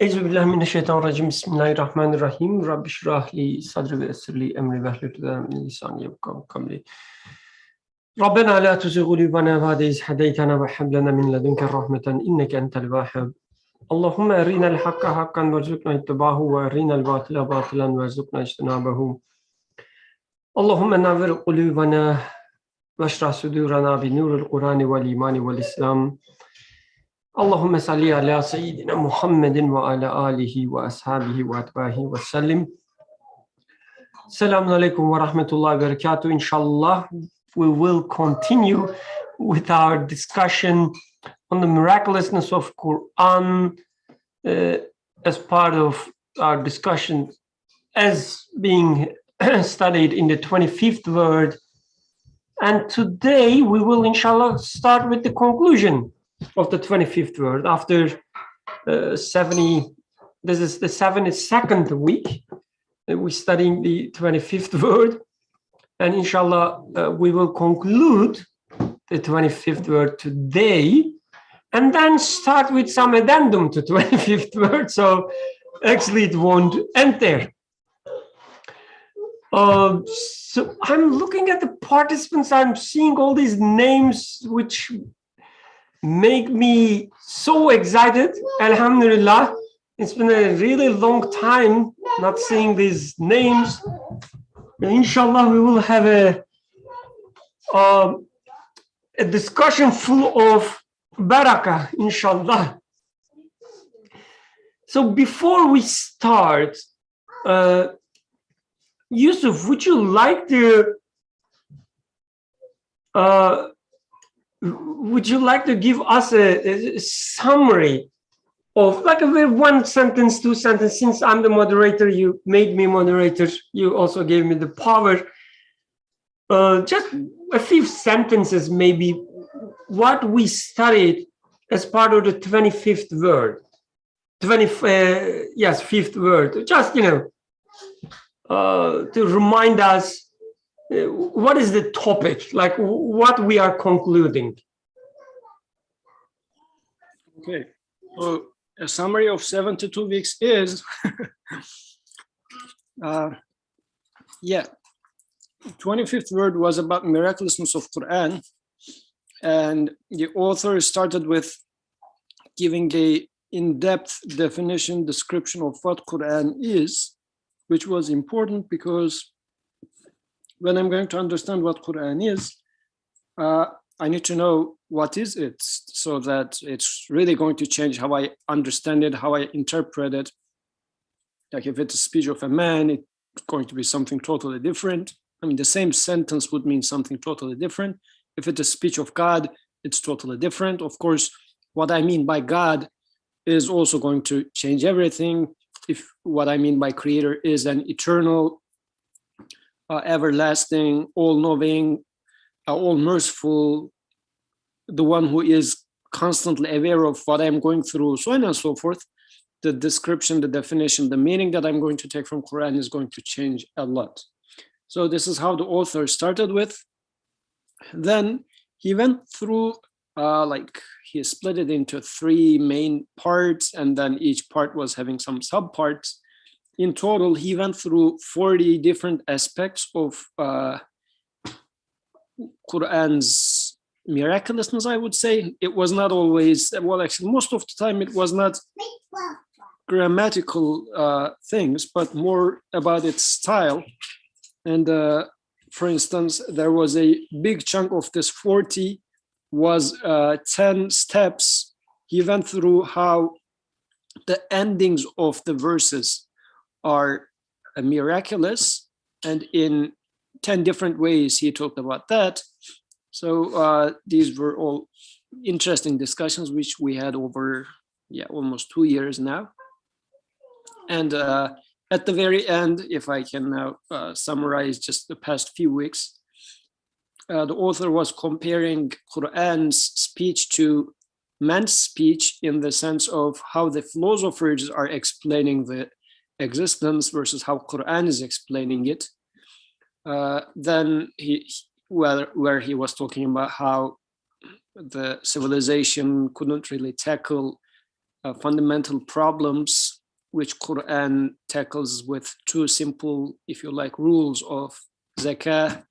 أعوذ بالله من الشيطان الرجيم بسم الله الرحمن الرحيم رب اشرح لي صدري ويسر لي أمري واحلل عقدة من لساني يفقهوا قولي ربنا لا تزغ قلوبنا بعد إذ هديتنا وهب لنا من لدنك رحمة إنك أنت الوهاب اللهم أرنا الحق حقا وارزقنا اتباعه وأرنا الباطل باطلا وارزقنا اجتنابه اللهم نور قلوبنا واشرح صدورنا بنور القرآن والإيمان والإسلام اللهم صل على سيدنا محمد وعلى آله وأصحابه وأتباعه وسلم. Assalamu alaikum wa rahmatullahi wa barakatuh. Inshallah, we will continue with our discussion on the miraculousness of Quran as part of our discussion as being studied in the 25th word. And today we will inshallah start with the conclusion of the 25th word after 70. This is the 72nd week. We're studying the 25th word, and inshallah we will conclude the 25th word today, and then start with some addendum to 25th word. So actually it won't end there. So I'm looking at the participants. I'm seeing all these names which make me so excited. Alhamdulillah, it's been a really long time not seeing these names. Inshallah, we will have a discussion full of barakah, inshallah. So before we start, Yusuf, would you like to give us a summary of like a one sentence, two sentences? Since I'm the moderator, you made me moderator, you also gave me the power. Just a few sentences, maybe, what we studied as part of the 25th word. 5th word. Just, to remind us what is the topic, like what we are concluding. Okay, so a summary of 72 weeks is, 25th word was about miraculousness of Quran, and the author started with giving a in-depth definition, description of what Quran is, which was important because when I'm going to understand what Quran is, I need to know what is it, so that it's really going to change how I understand it, how I interpret it. Like if it's a speech of a man, it's going to be something totally different. I mean, the same sentence would mean something totally different. If it's a speech of God, it's totally different. Of course, what I mean by God is also going to change everything. If what I mean by creator is an eternal, everlasting, all-knowing, all-merciful, the one who is constantly aware of what I'm going through, so on and so forth, the description, the definition, the meaning that I'm going to take from Quran is going to change a lot. So this is how the author started with. Then he went through, he split it into 3 main parts, and then each part was having some subparts. In total, he went through 40 different aspects of Quran's miraculousness, I would say. It was not always, well, actually, most of the time it was not grammatical things, but more about its style. And for instance, there was a big chunk of this 40 was 10 steps. He went through how the endings of the verses are miraculous, and in 10 different ways he talked about that. So these were all interesting discussions which we had over almost 2 years now. And at the very end, if I can now summarize just the past few weeks, the author was comparing Quran's speech to man's speech in the sense of how the philosophers are explaining the existence versus how Quran is explaining it. Then where he was talking about how the civilization couldn't really tackle fundamental problems which Quran tackles with two simple, if you like, rules of zakah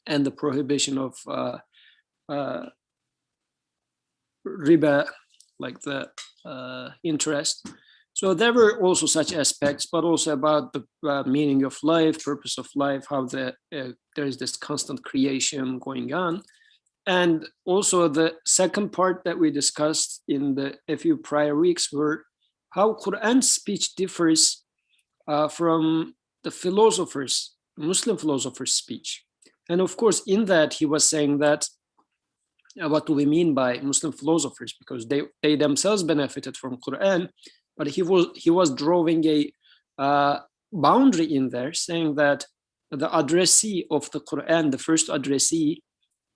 and the prohibition of riba, like the interest. So there were also such aspects, but also about the meaning of life, purpose of life, how there is this constant creation going on. And also the second part that we discussed in a few prior weeks were how Quran speech differs from the philosophers, Muslim philosophers' speech. And of course, in that he was saying that what do we mean by Muslim philosophers? Because they themselves benefited from Quran, but he was drawing a boundary in there, saying that the addressee of the Quran, the first addressee,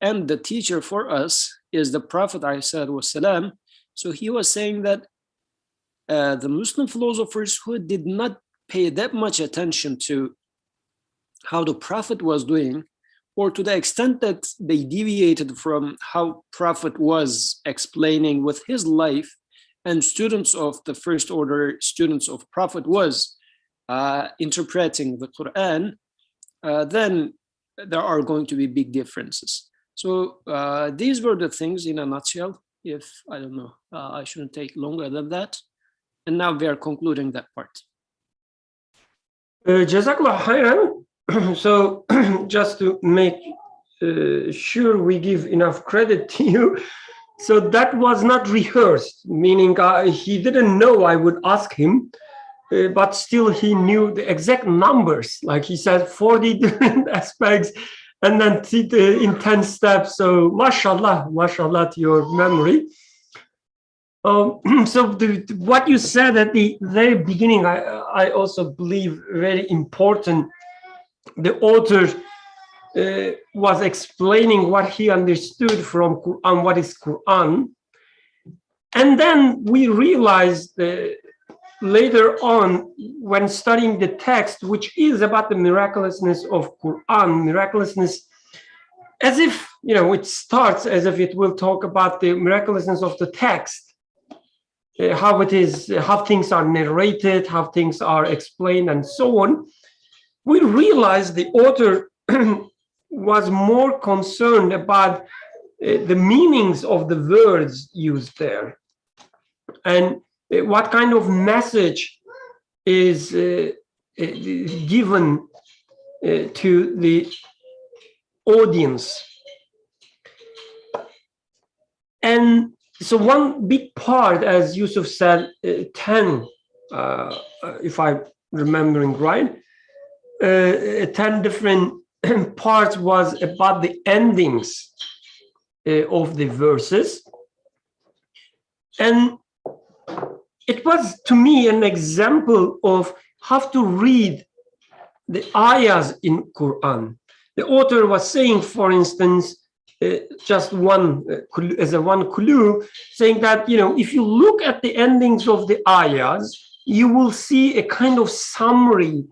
and the teacher for us is the Prophet ﷺ. So he was saying that the Muslim philosophers who did not pay that much attention to how the Prophet was doing, or to the extent that they deviated from how Prophet was explaining with his life, and students of the first order, students of Prophet was interpreting the Quran, then there are going to be big differences. So these were the things in a nutshell. If I don't know, I shouldn't take longer than that. And now we are concluding that part. Jazakallah khairan. So just to make sure we give enough credit to you, so that was not rehearsed, meaning he didn't know I would ask him, but still he knew the exact numbers. Like he said, 40 different aspects, and then in 10 steps. So mashallah to your memory. So what you said at the very beginning, I also believe very important. The author was explaining what he understood from Quran, what is Quran. And then we realized later on when studying the text, which is about the miraculousness of Quran, miraculousness, as if, it starts as if it will talk about the miraculousness of the text, how it is, how things are narrated, how things are explained, and so on. We realized the author was more concerned about the meanings of the words used there, and what kind of message is given to the audience. And so one big part, as Yusuf said, 10, if I'm remembering right, 10 different parts was about the endings of the verses. And it was, to me, an example of how to read the ayahs in Quran. The author was saying, for instance, just one clue, saying that, if you look at the endings of the ayahs, you will see a kind of summary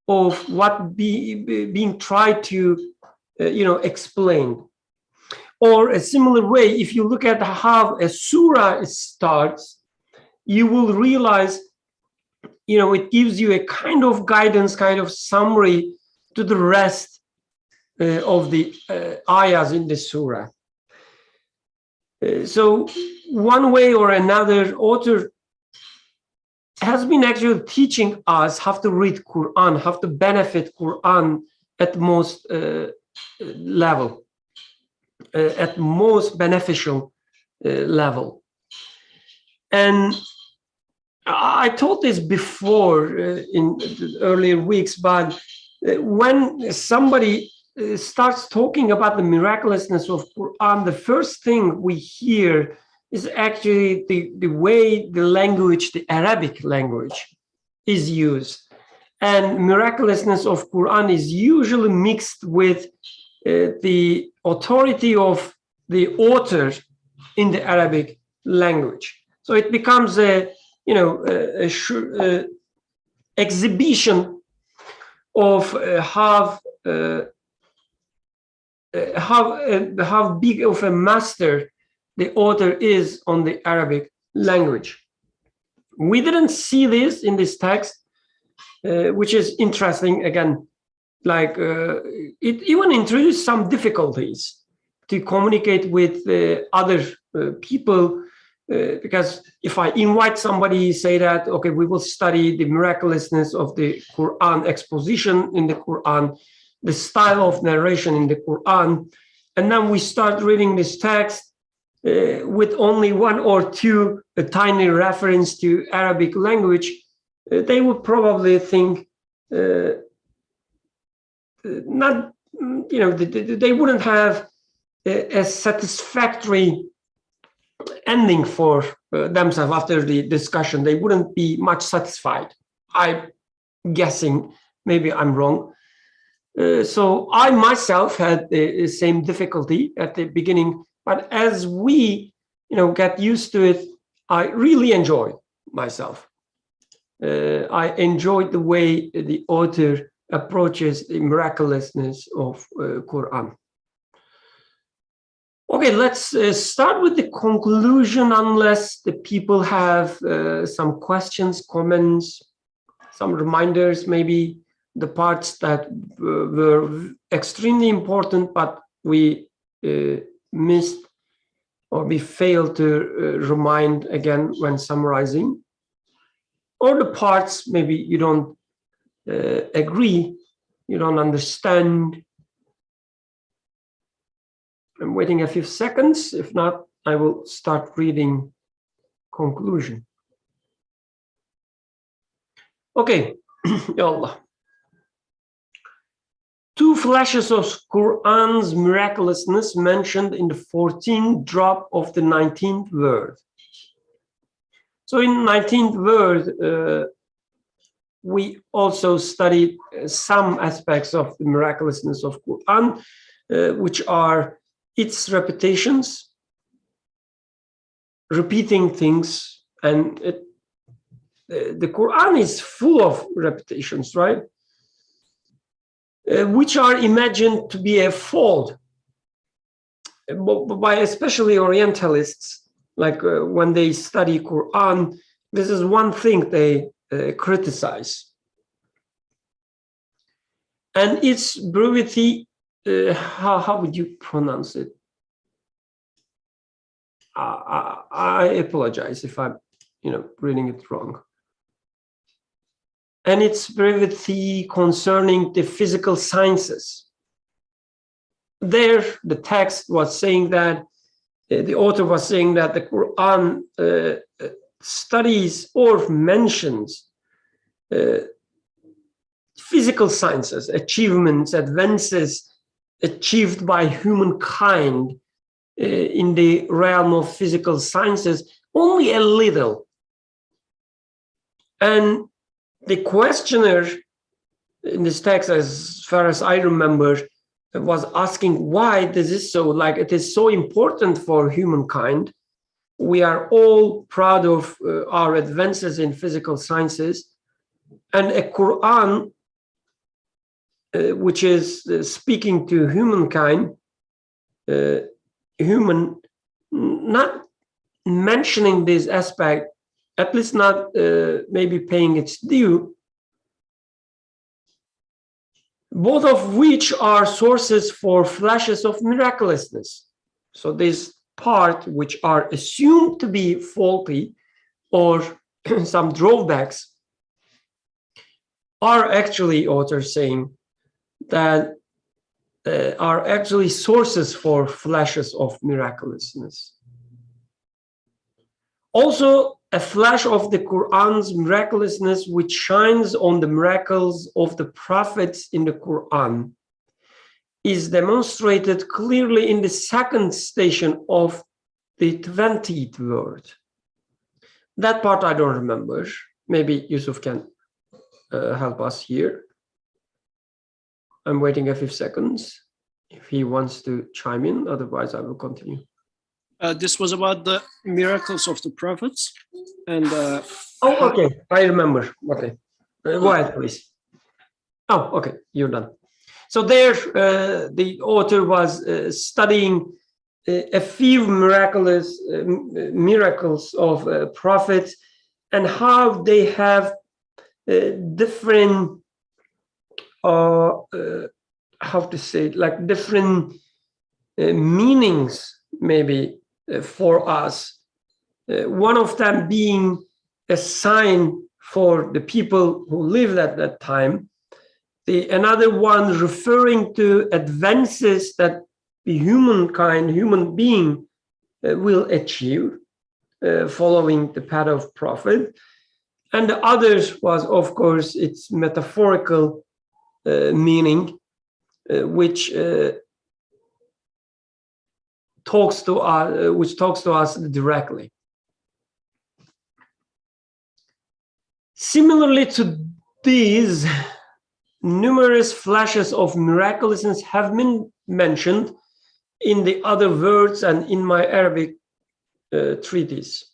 of what being tried to, explain. Or a similar way, if you look at how a surah starts, you will realize, it gives you a kind of guidance, kind of summary to the rest of the ayahs in the surah. So one way or another, author has been actually teaching us how to read Quran, how to benefit Quran at most level, at most beneficial level. And I told this before in earlier weeks, but when somebody starts talking about the miraculousness of Quran, the first thing we hear is actually the way the language, the Arabic language, is used. And miraculousness of Quran is usually mixed with the authority of the author in the Arabic language. So it becomes a exhibition of how big of a master the author is on the Arabic language. We didn't see this in this text, which is interesting. Again, like it even introduced some difficulties to communicate with other people, because if I invite somebody, say that, okay, we will study the miraculousness of the Quran, exposition in the Quran, the style of narration in the Quran, and then we start reading this text with only one or two tiny reference to Arabic language, they would probably think not, they wouldn't have a satisfactory ending for themselves after the discussion. They wouldn't be much satisfied. I'm guessing, maybe I'm wrong. So I myself had the same difficulty at the beginning, but as we, get used to it, I really enjoy myself. I enjoyed the way the author approaches the miraculousness of Quran. Okay, let's start with the conclusion, unless the people have some questions, comments, some reminders, maybe the parts that were extremely important, but we missed or we failed to remind again when summarizing, or the parts maybe you don't agree, you don't understand. I'm waiting a few seconds. If not, I will start reading conclusion. Okay, Ya Allah. Two flashes of Quran's miraculousness mentioned in the 14th drop of the 19th word. So in 19th word, we also studied some aspects of the miraculousness of Quran, which are its repetitions, repeating things, and the Quran is full of repetitions, right? Which are imagined to be a fault by especially Orientalists. Like when they study Quran, this is one thing they criticize. And its brevity, how would you pronounce it? I apologize if I'm, reading it wrong. And its brevity concerning the physical sciences. There, the text was saying that, the author was saying that the Quran studies or mentions physical sciences, achievements, advances achieved by humankind in the realm of physical sciences, only a little. And the questioner in this text, as far as I remember, was asking why this is so, like it is so important for humankind. We are all proud of our advances in physical sciences, and a Quran which is speaking to humankind, not mentioning this aspect, at least not maybe paying its due, both of which are sources for flashes of miraculousness. So this part, which are assumed to be faulty or some drawbacks, are actually, authors saying, that are actually sources for flashes of miraculousness. Also, a flash of the Quran's miraculousness which shines on the miracles of the prophets in the Quran is demonstrated clearly in the second station of the 20th word. That part I don't remember. Maybe Yusuf can help us here. I'm waiting a few seconds if he wants to chime in, otherwise I will continue. This was about the miracles of the prophets. And oh, okay, I remember. Okay, go ahead, please. Oh, okay, you're done. So there, the author was studying a few miracles of prophets, and how they have different, how to say it, like different meanings maybe for us. One of them being a sign for the people who lived at that time. Another one referring to advances that the human being will achieve following the path of prophet. And the others was, of course, its metaphorical meaning, which talks to us directly. Similarly to these, numerous flashes of miraculousness have been mentioned in the other words and in my Arabic treatise.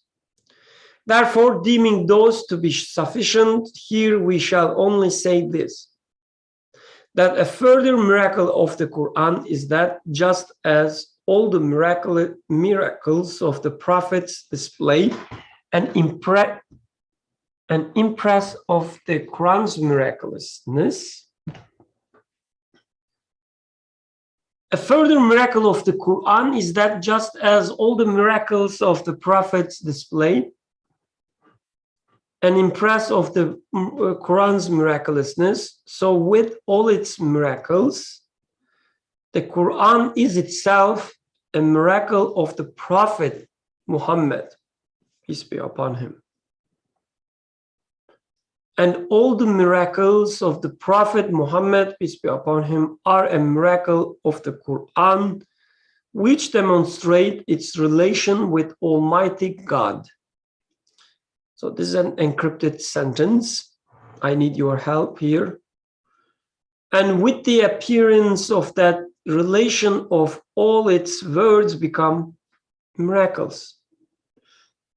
Therefore, deeming those to be sufficient, here we shall only say this, that a further miracle of the Quran is that just as all the miracles of the prophets display an impress of the Quran's miraculousness, a further miracle of the Quran is that just as all the miracles of the prophets display an impress of the Quran's miraculousness, so with all its miracles, the Quran is itself a miracle of the Prophet Muhammad, peace be upon him. And all the miracles of the Prophet Muhammad, peace be upon him, are a miracle of the Quran, which demonstrate its relation with Almighty God. So this is an encrypted sentence. I need your help here. And with the appearance of that relation of all its words become miracles.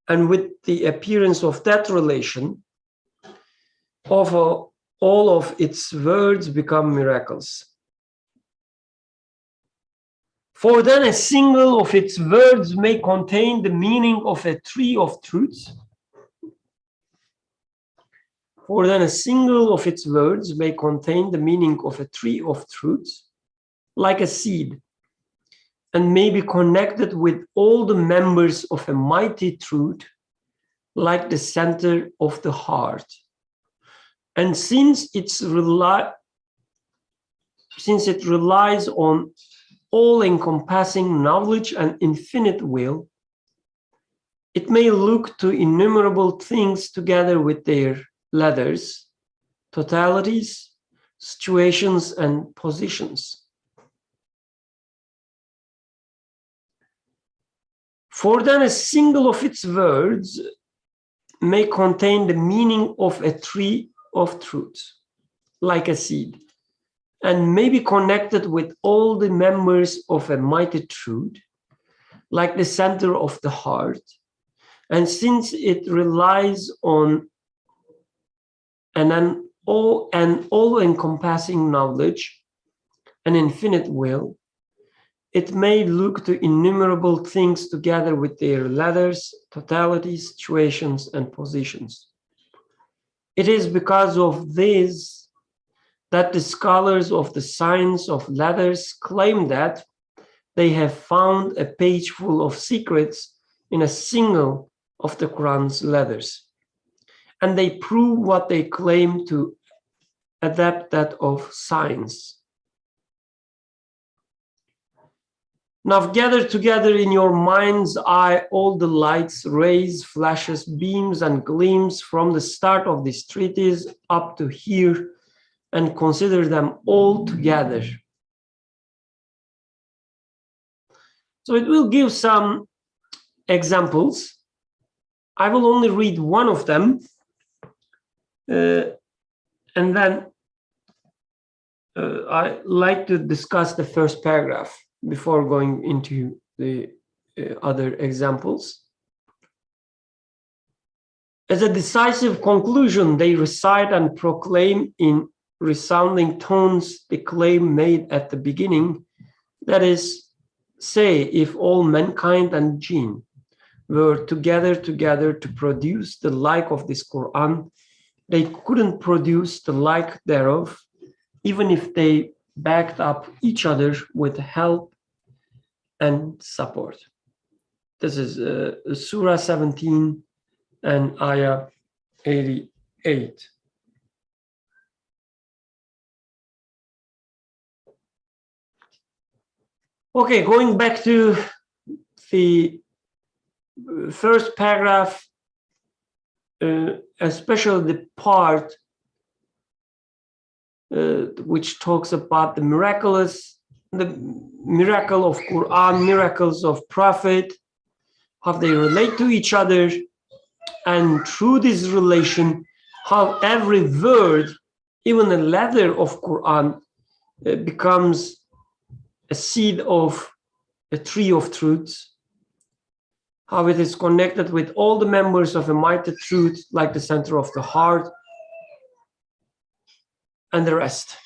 And with the appearance of that relation, of all of its words become miracles. For then a single of its words may contain the meaning of a tree of truths. For then a single of its words may contain the meaning of a tree of truths, like a seed, and may be connected with all the members of a mighty truth, like the center of the heart. And since it relies on all-encompassing knowledge and infinite will, it may look to innumerable things together with their letters, totalities, situations, and positions. For then a single of its words may contain the meaning of a tree of truth, like a seed, and may be connected with all the members of a mighty truth, like the center of the heart. And since it relies on an all-encompassing knowledge and infinite will, it may look to innumerable things together with their letters, totalities, situations, and positions. It is because of this that the scholars of the science of letters claim that they have found a page full of secrets in a single of the Quran's letters. And they prove what they claim to adapt that of science. Now gather together in your mind's eye all the lights, rays, flashes, beams, and gleams from the start of this treatise up to here, and consider them all together. So it will give some examples. I will only read one of them, and then I like to discuss the first paragraph before going into the other examples. As a decisive conclusion, they recite and proclaim in resounding tones the claim made at the beginning, that is, say, if all mankind and jinn were together to produce the like of this Quran, they couldn't produce the like thereof, even if they backed up each other with help and support. This is Surah 17 and Ayah 88. Okay, going back to the first paragraph, especially the part which talks about the miracle of Quran, miracles of Prophet, how they relate to each other, and through this relation, how every word, even a letter of Quran, becomes a seed of a tree of truths, how it is connected with all the members of a mighty truth, like the center of the heart, and the rest.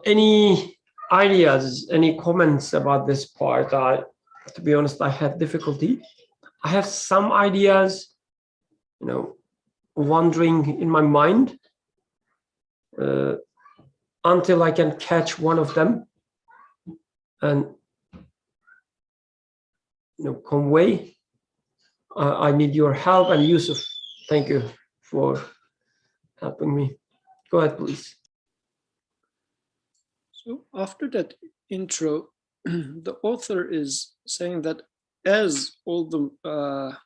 Any ideas, any comments about this part? To be honest, I had difficulty. I have some ideas, wandering in my mind until I can catch one of them and convey. I need your help, and Yusuf, thank you for helping me. Go ahead, please. So after that intro, the author is saying that as all the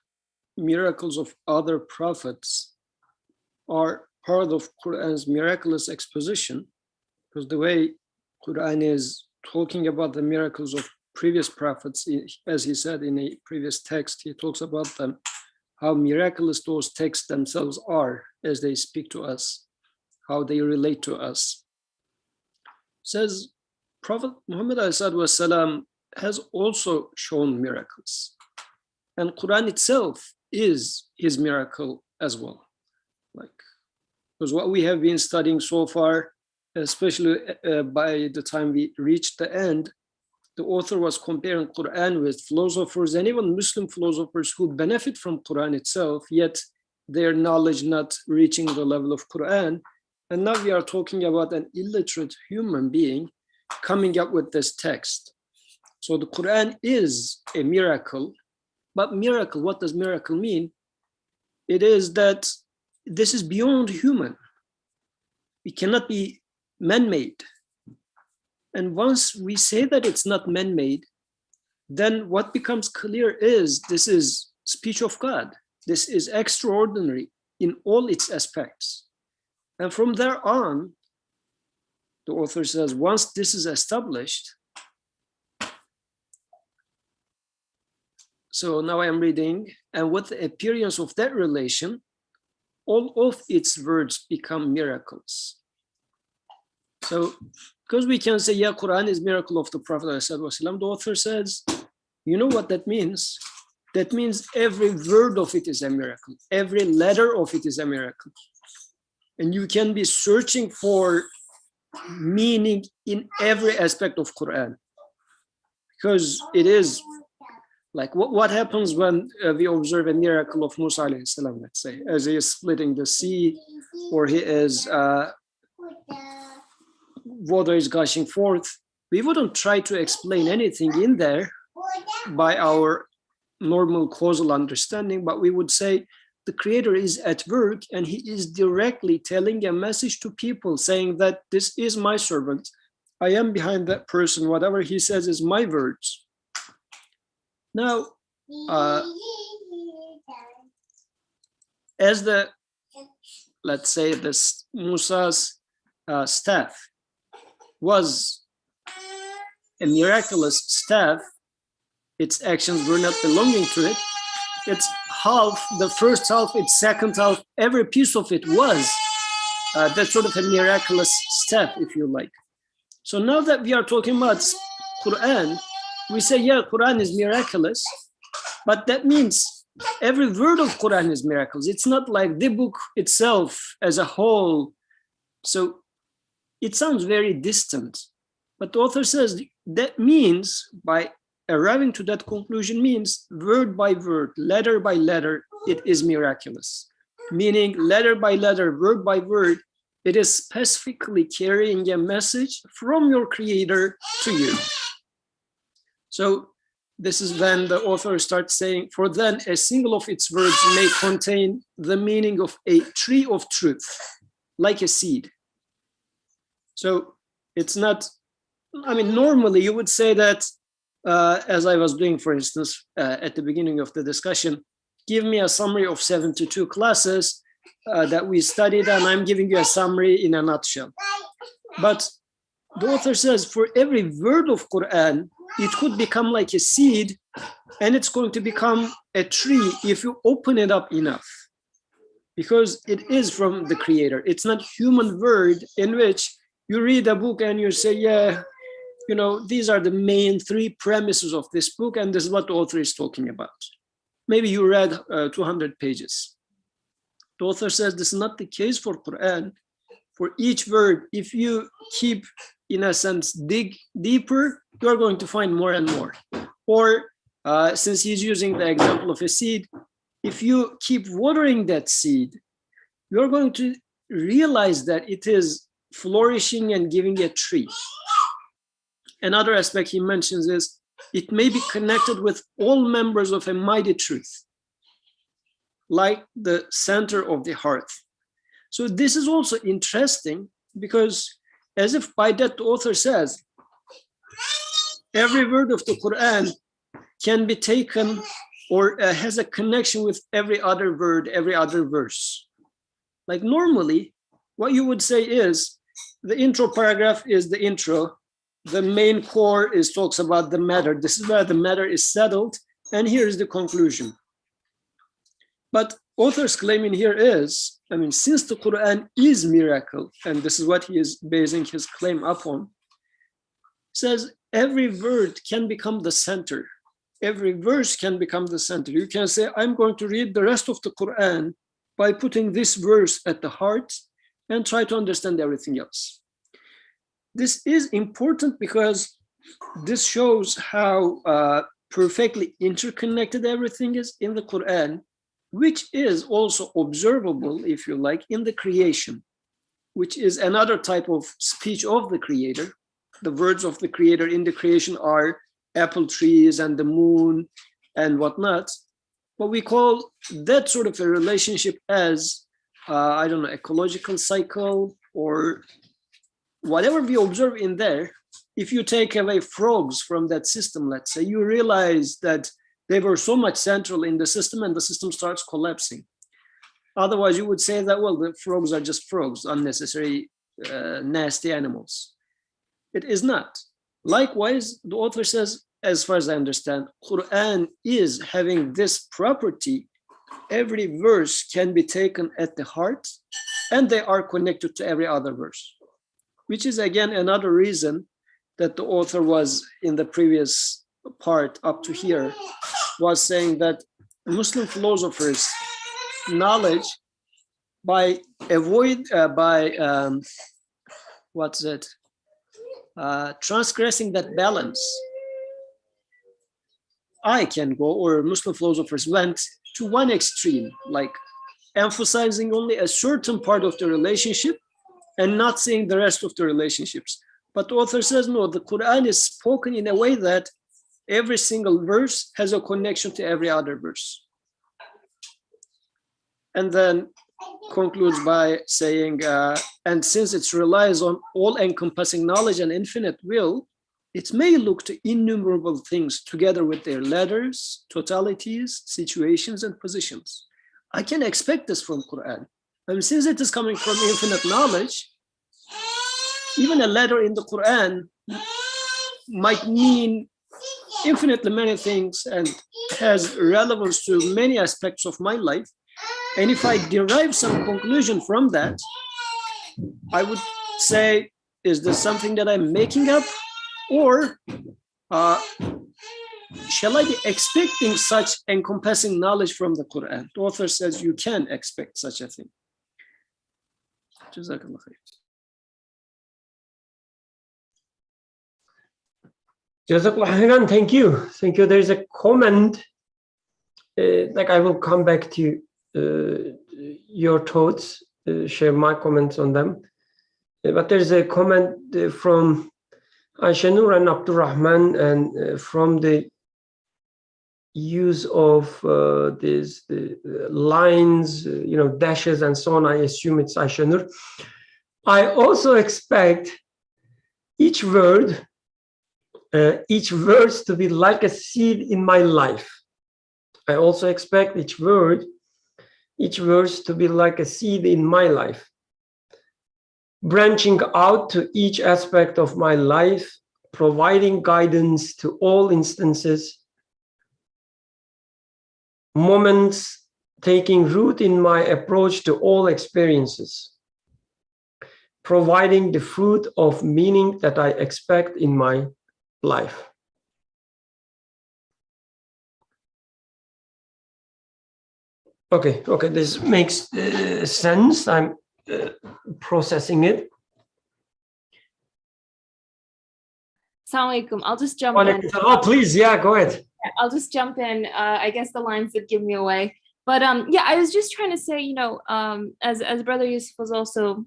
miracles of other prophets are part of Quran's miraculous exposition, because the way Quran is talking about the miracles of previous prophets, as he said in a previous text, he talks about them, how miraculous those texts themselves are as they speak to us, how they relate to us. Says Prophet Muhammad ﷺ has also shown miracles, and Quran itself is his miracle as well. Because what we have been studying so far, especially by the time we reached the end, the author was comparing Quran with philosophers and even Muslim philosophers who benefit from Quran itself, yet their knowledge not reaching the level of Quran. And now we are talking about an illiterate human being coming up with this text. So the Quran is a miracle, but miracle, what does miracle mean? It is that this is beyond human. It cannot be man-made. And once we say that it's not man-made, then what becomes clear is this is speech of God. This is extraordinary in all its aspects. And from there on, the author says, once this is established, so now I am reading, and with the appearance of that relation, all of its words become miracles. So, because we can say, yeah, Quran is miracle of the Prophet ﷺ, the author says, you know what that means? That means every word of it is a miracle. Every letter of it is a miracle. And you can be searching for meaning in every aspect of Quran. Because it is like what happens when we observe a miracle of Musa alayhi salam, let's say, as he is splitting the sea, or he is water is gushing forth. We wouldn't try to explain anything in there by our normal causal understanding, but we would say the Creator is at work and he is directly telling a message to people saying that this is my servant. I am behind that person. Whatever he says is my words. Now, as the, let's say, this Musa's staff was a miraculous staff, its actions were not belonging to it. Its half, the first half, its second half, every piece of it was that sort of a miraculous staff, if you like. So now that we are talking about Quran, we say, yeah, Quran is miraculous, but that means every word of Quran is miraculous. It's not like the book itself as a whole. So it sounds very distant, but the author says that means by arriving to that conclusion means word by word, letter by letter, it is miraculous. Meaning letter by letter, word by word, it is specifically carrying a message from your creator to you. So this is when the author starts saying, for then a single of its words may contain the meaning of a tree of truth, like a seed. So it's not, I mean, normally you would say that, as I was doing, for instance, at the beginning of the discussion, give me a summary of 72 classes that we studied, and I'm giving you a summary in a nutshell. But the author says for every word of Quran, it could become like a seed, and it's going to become a tree if you open it up enough, because it is from the creator. It's not human word in which you read a book and you say, yeah, you know, these are the main three premises of this book, and this is what the author is talking about. Maybe you read 200 pages. The author says this is not the case for Quran. For each word, if you keep, in a sense, dig deeper, you're going to find more and more. Or since he's using the example of a seed, if you keep watering that seed, you're going to realize that it is flourishing and giving a tree. Another aspect he mentions is it may be connected with all members of a mighty truth, like the center of the hearth. So this is also interesting, because as if by that the author says, every word of the Quran can be taken or has a connection with every other word, every other verse. Like normally, what you would say is, the intro paragraph is the intro, the main core is talks about the matter. This is where the matter is settled, and here is the conclusion. But author's claim in here is, I mean, since the Quran is miracle, and this is what he is basing his claim upon, says every word can become the center. Every verse can become the center. You can say, I'm going to read the rest of the Quran by putting this verse at the heart and try to understand everything else. This is important because this shows how perfectly interconnected everything is in the Quran, which is also observable, if you like, in the creation, which is another type of speech of the creator. The words of the creator in the creation are apple trees and the moon and whatnot. But we call that sort of a relationship as, I don't know, ecological cycle or whatever we observe in there. If you take away frogs from that system, let's say, you realize that they were so much central in the system and the system starts collapsing. Otherwise, you would say that, well, the frogs are just frogs, unnecessary, nasty animals. It is not. Likewise, the author says, as far as I understand, Quran is having this property. Every verse can be taken at the heart, and they are connected to every other verse, which is, again, another reason that the author was, in the previous part up to here, was saying that Muslim philosophers' knowledge by transgressing that balance, I can go, or Muslim philosophers went to one extreme, like emphasizing only a certain part of the relationship and not seeing the rest of the relationships. But the author says, no, the Quran is spoken in a way that every single verse has a connection to every other verse. And then concludes by saying, and since it relies on all-encompassing knowledge and infinite will, it may look to innumerable things together with their letters, totalities, situations, and positions. I can expect this from Quran. And since it is coming from infinite knowledge, even a letter in the Quran might mean infinitely many things and has relevance to many aspects of my life. And if I derive some conclusion from that, I would say, is this something that I'm making up? Or shall I be expecting such encompassing knowledge from the Quran? The author says you can expect such a thing. Jazakallah khair. Jazakallah khairan. Thank you. Thank you. There's a comment, like I will come back to your thoughts, share my comments on them. But there's a comment from Aisha Nur and Abdurrahman, and from the use of these lines, dashes and so on. I assume it's Aisha Nur. I also expect each word, each verse to be like a seed in my life. I also expect each word, each verse to be like a seed in my life, branching out to each aspect of my life, providing guidance to all instances, moments, taking root in my approach to all experiences, providing the fruit of meaning that I expect in my life. Okay, this makes sense. I'm processing it. Assalamu alaikum. I'll just jump in. Oh, please, yeah, go ahead. I'll just jump in. I guess the lines did give me away. But yeah, I was just trying to say, as Brother Yusuf was also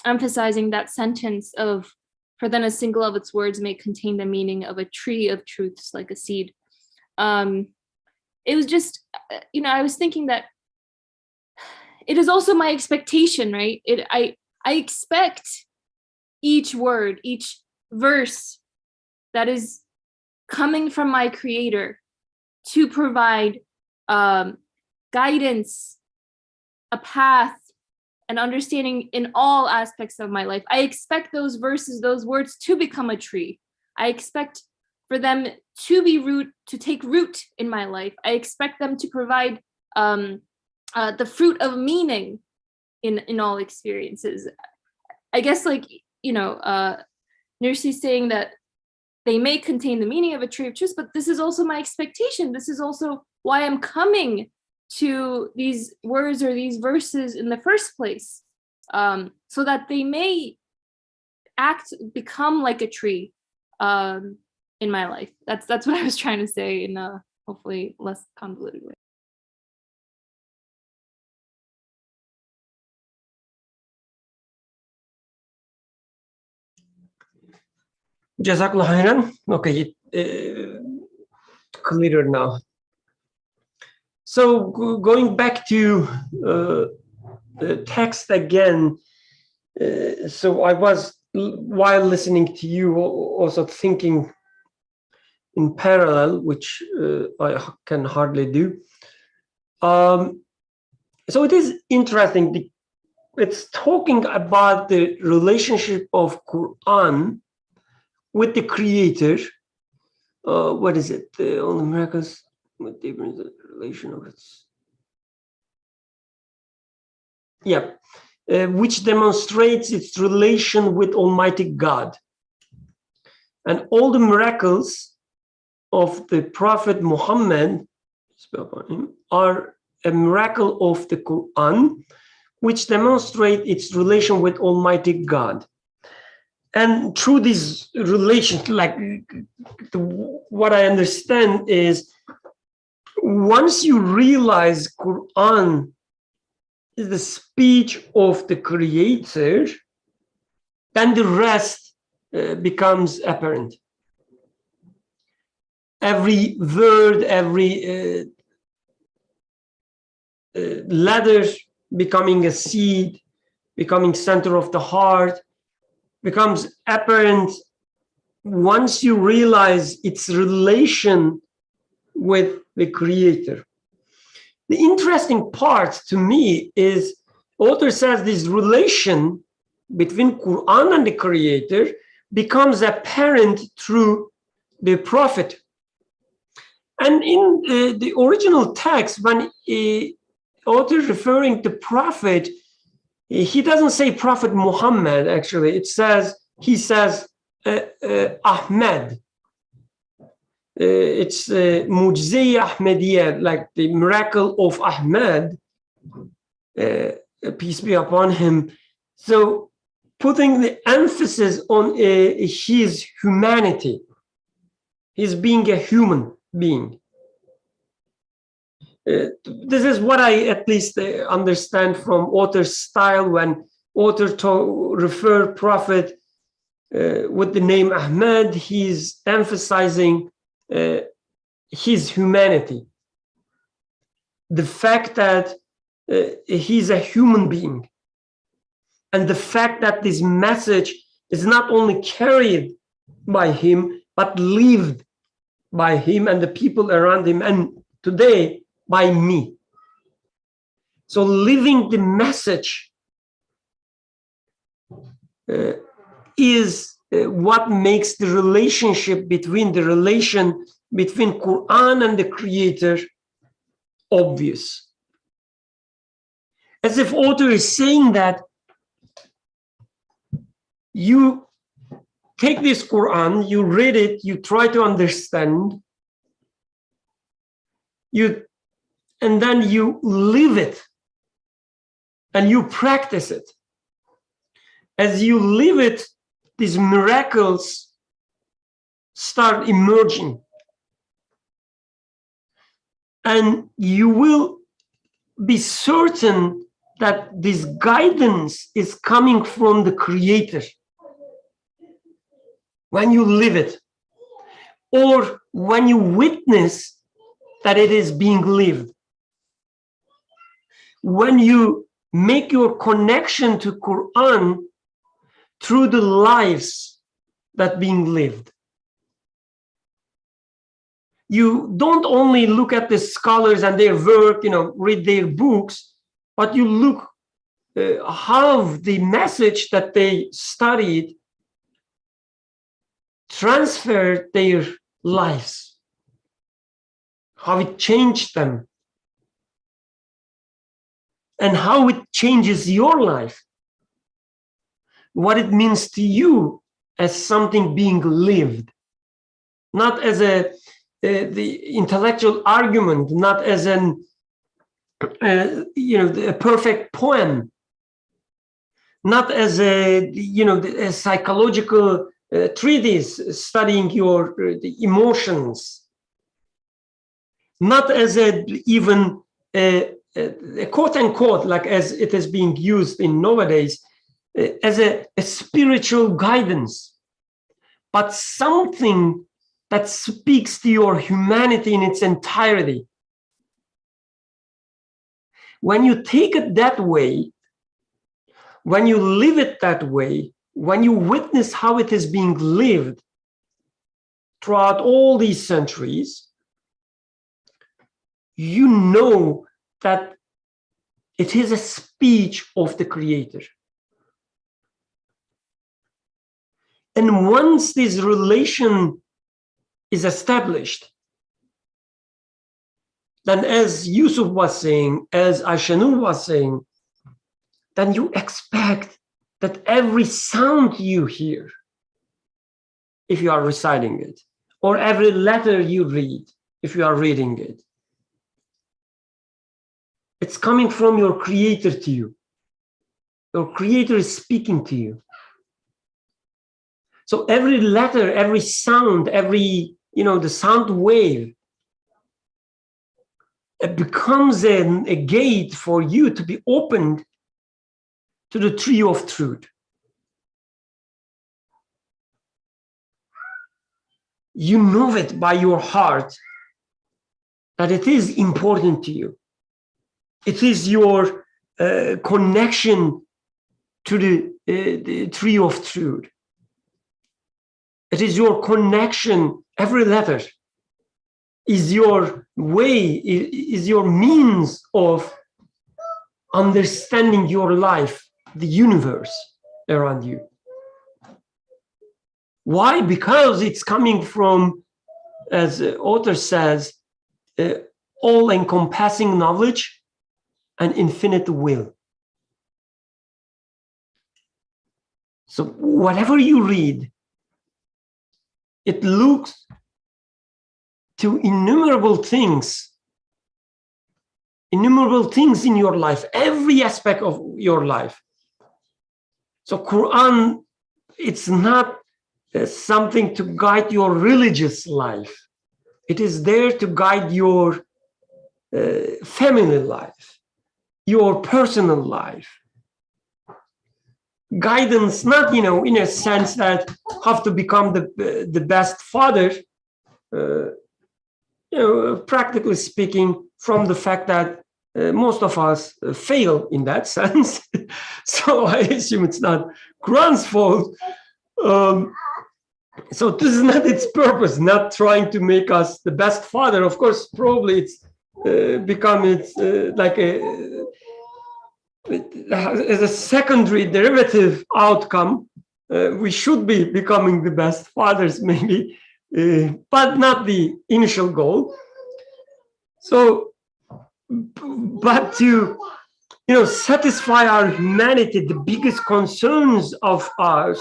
emphasizing that sentence of, for then a single of its words may contain the meaning of a tree of truths like a seed. It was just, I was thinking that it is also my expectation, right? I expect each word, each verse that is coming from my Creator to provide guidance, a path, and understanding in all aspects of my life. I expect those verses, those words to become a tree. I expect for them to take root in my life. I expect them to provide the fruit of meaning in all experiences. I guess, Nursi's saying that they may contain the meaning of a tree of truth, but this is also my expectation. This is also why I'm coming to these words or these verses in the first place, so that they may become like a tree in my life. That's what I was trying to say in a hopefully less convoluted way. Jazakallah khairan. Okay, clearer now. So going back to the text again, so I was, while listening to you, also thinking in parallel, which I can hardly do. So it is interesting. It's talking about the relationship of Quran with the Creator. What is it? On the miracles, what difference the relation of its? Yeah, which demonstrates its relation with Almighty God. And all the miracles of the Prophet Muhammad are a miracle of the Quran, which demonstrate its relation with Almighty God. And through this relation, what I understand is, once you realize Quran is the speech of the Creator, then the rest becomes apparent. Every word, every letter becoming a seed, becoming center of the heart, becomes apparent once you realize its relation with the Creator. The interesting part to me is, author says this relation between Quran and the Creator becomes apparent through the Prophet. And in the original text, when author referring to Prophet, he doesn't say Prophet Muhammad, actually. He says Ahmed. It's Mujzi Ahmadiyya, like the miracle of Ahmed, peace be upon him. So putting the emphasis on his humanity. He's being a human being. This is what I at least understand from author's style when author refer Prophet with the name Ahmad. He's emphasizing his humanity, the fact that he's a human being, and the fact that this message is not only carried by him, but lived by him and the people around him, and today by me. So living the message is what makes the relationship between Quran and the Creator obvious. As if author is saying that you take this Quran, you read it, you try to understand, and then you live it and you practice it. As you live it, these miracles start emerging. And you will be certain that this guidance is coming from the Creator when you live it, or when you witness that it is being lived. When you make your connection to Quran through the lives that being lived. You don't only look at the scholars and their work, read their books, but you look how the message that they studied transferred their lives, how it changed them, and how it changes your life, what it means to you as something being lived, not as the intellectual argument, not as a perfect poem, not as a psychological treatise studying your the emotions, not as even a quote unquote, like as it is being used in nowadays, as a spiritual guidance, but something that speaks to your humanity in its entirety. When you take it that way, when you live it that way, when you witness how it is being lived throughout all these centuries, you know that it is a speech of the Creator. And once this relation is established, then as Yusuf was saying, as Aishanur was saying, then you expect that every sound you hear, if you are reciting it, or every letter you read, if you are reading it, it's coming from your Creator to you. Your Creator is speaking to you. So every letter, every sound, every, the sound wave, it becomes a gate for you to be opened to the tree of truth. You know it by your heart that it is important to you. It is your connection to the tree of truth. It is your connection. Every letter is your way, is your means of understanding your life, the universe around you. Why? Because it's coming from, as the author says, all-encompassing knowledge and infinite will. So whatever you read, it looks to innumerable things in your life, every aspect of your life. So Quran, it's not, something to guide your religious life. It is there to guide your family life, your personal life. Guidance, not, in a sense that have to become the best father, practically speaking, from the fact that most of us fail in that sense. So I assume it's not Quran's fault. So this is not its purpose, not trying to make us the best father. Of course, probably it's like as a secondary derivative outcome. We should be becoming the best fathers, maybe, but not the initial goal. So, but to satisfy our humanity, the biggest concerns of ours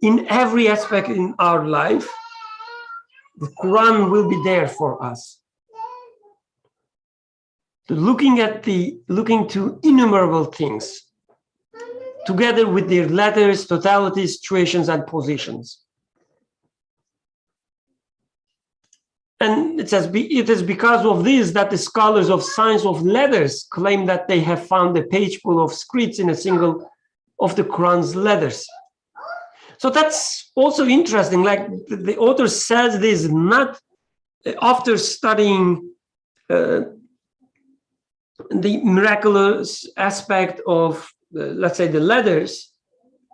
in every aspect in our life, the Quran will be there for us. Looking to innumerable things, together with their letters, totalities, situations, and positions. And it is because of this that the scholars of science of letters claim that they have found a page full of scripts in a single of the Quran's letters. So that's also interesting. Like the author says this not after studying the miraculous aspect of, let's say, the letters.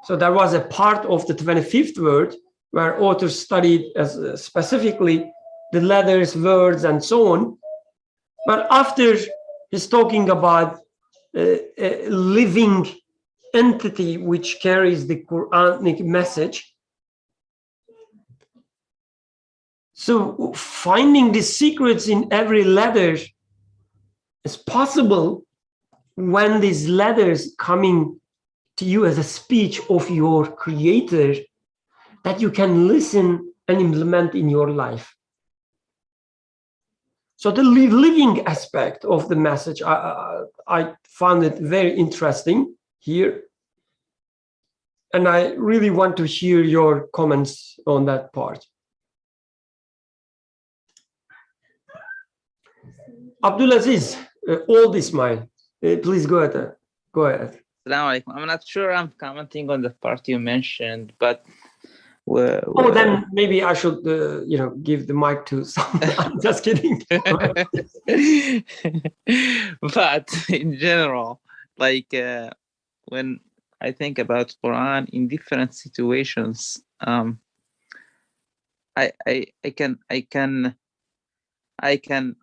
So there was a part of the 25th word where authors studied specifically the letters, words, and so on. But after he's talking about a living entity which carries the Quranic message. So finding the secrets in every letter is possible when these letters coming to you as a speech of your creator that you can listen and implement in your life. So the living aspect of the message, I found it very interesting here. And I really want to hear your comments on that part. Abdulaziz, old Ismail, please go ahead. Go ahead. Assalamu alaikum. I'm not sure I'm commenting on the part you mentioned, but then maybe I should, give the mic to someone. I'm just kidding. But in general, like when I think about Quran in different situations, I can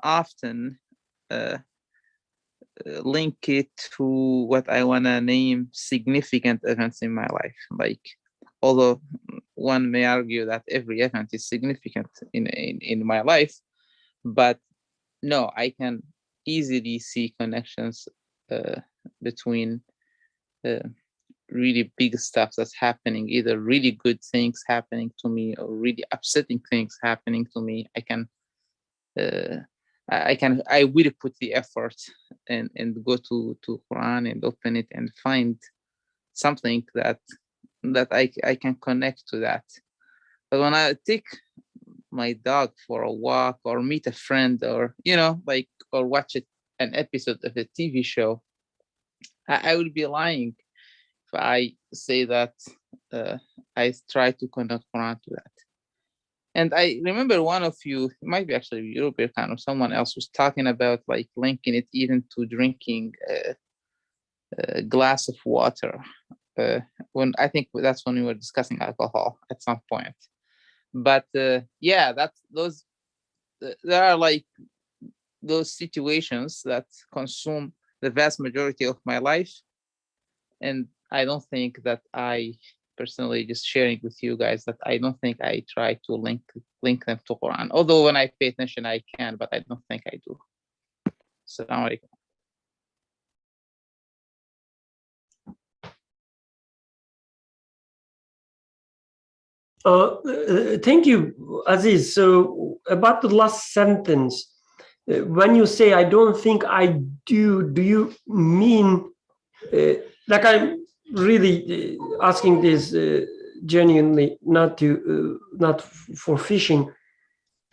often link it to what I want to name significant events in my life. Like, although one may argue that every event is significant in my life, but no, I can easily see connections between really big stuff that's happening, either really good things happening to me or really upsetting things happening to me. I will put the effort and go to Quran and open it and find something that I can connect to that. But when I take my dog for a walk or meet a friend or or watch an episode of a TV show, I will be lying if I say that I try to connect Quran to that. And I remember one of you, it might be actually you, Birkan, or someone else, was talking about like linking it even to drinking a glass of water. When I think that's when we were discussing alcohol at some point. But yeah, that's those. There are like those situations that consume the vast majority of my life, and I don't think that I personally, just sharing with you guys, that I don't think I try to link them to Quran. Although when I pay attention, I can, but I don't think I do. Assalamu alaikum. Thank you, Aziz. So about the last sentence, when you say I don't think I do you mean like I'm really asking this genuinely, not for fishing.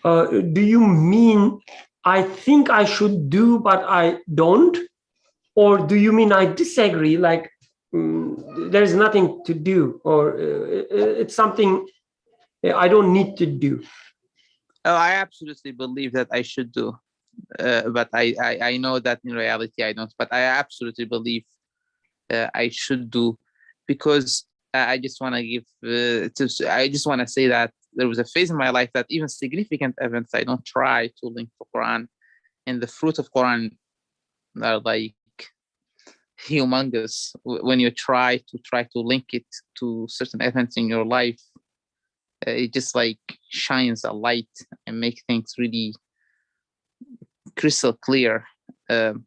Do you mean I think I should do, but I don't? Or do you mean I disagree, like there's nothing to do, or it's something I don't need to do? Oh, I absolutely believe that I should do, but I know that in reality I don't. But I absolutely believe I should do, because I just want to give. I just want to say that there was a phase in my life that even significant events I don't try to link to Quran, and the fruit of Quran are like humongous when you try to link it to certain events in your life. It just like shines a light and make things really crystal clear. But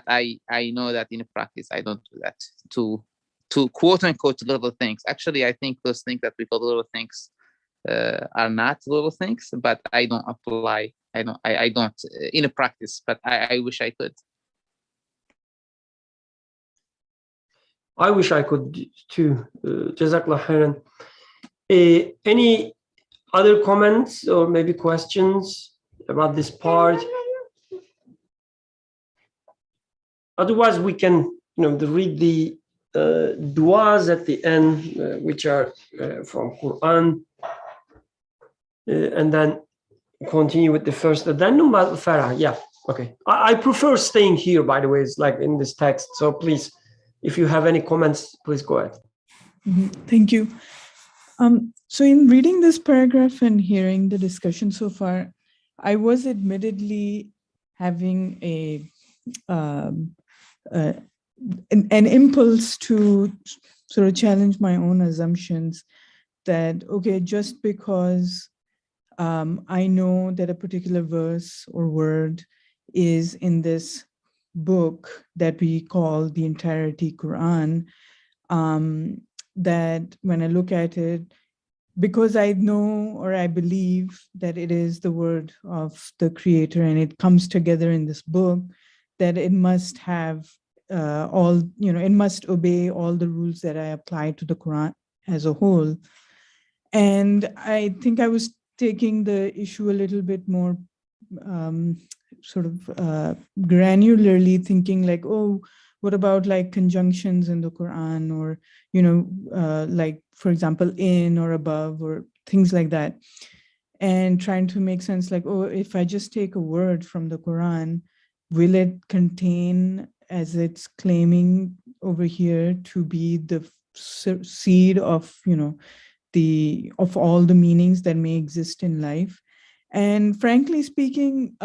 I know that in practice I don't do that to quote unquote little things. Actually, I think those things that we call little things are not little things, but I don't apply. I don't in practice, but I wish I could. I wish I could too. Jazakallah khairan. Any other comments or maybe questions about this part? Otherwise, we can, read the du'as at the end, which are from Quran, and then continue with the first addendum. But Farah, yeah, okay. I prefer staying here, by the way, it's like in this text. So please, if you have any comments, please go ahead. Thank you. So in reading this paragraph and hearing the discussion so far, I was admittedly having an impulse to sort of challenge my own assumptions that, okay, just because I know that a particular verse or word is in this book that we call the entirety Quran, that when I look at it, because I know or I believe that it is the word of the Creator and it comes together in this book, that it must have it must obey all the rules that I apply to the Quran as a whole. And I think I was taking the issue a little bit more granularly, thinking like, oh, what about like conjunctions in the Quran, or, like, for example, in or above or things like that. And trying to make sense like, oh, if I just take a word from the Quran, will it contain, as it's claiming over here, to be the seed of, of all the meanings that may exist in life? And frankly speaking,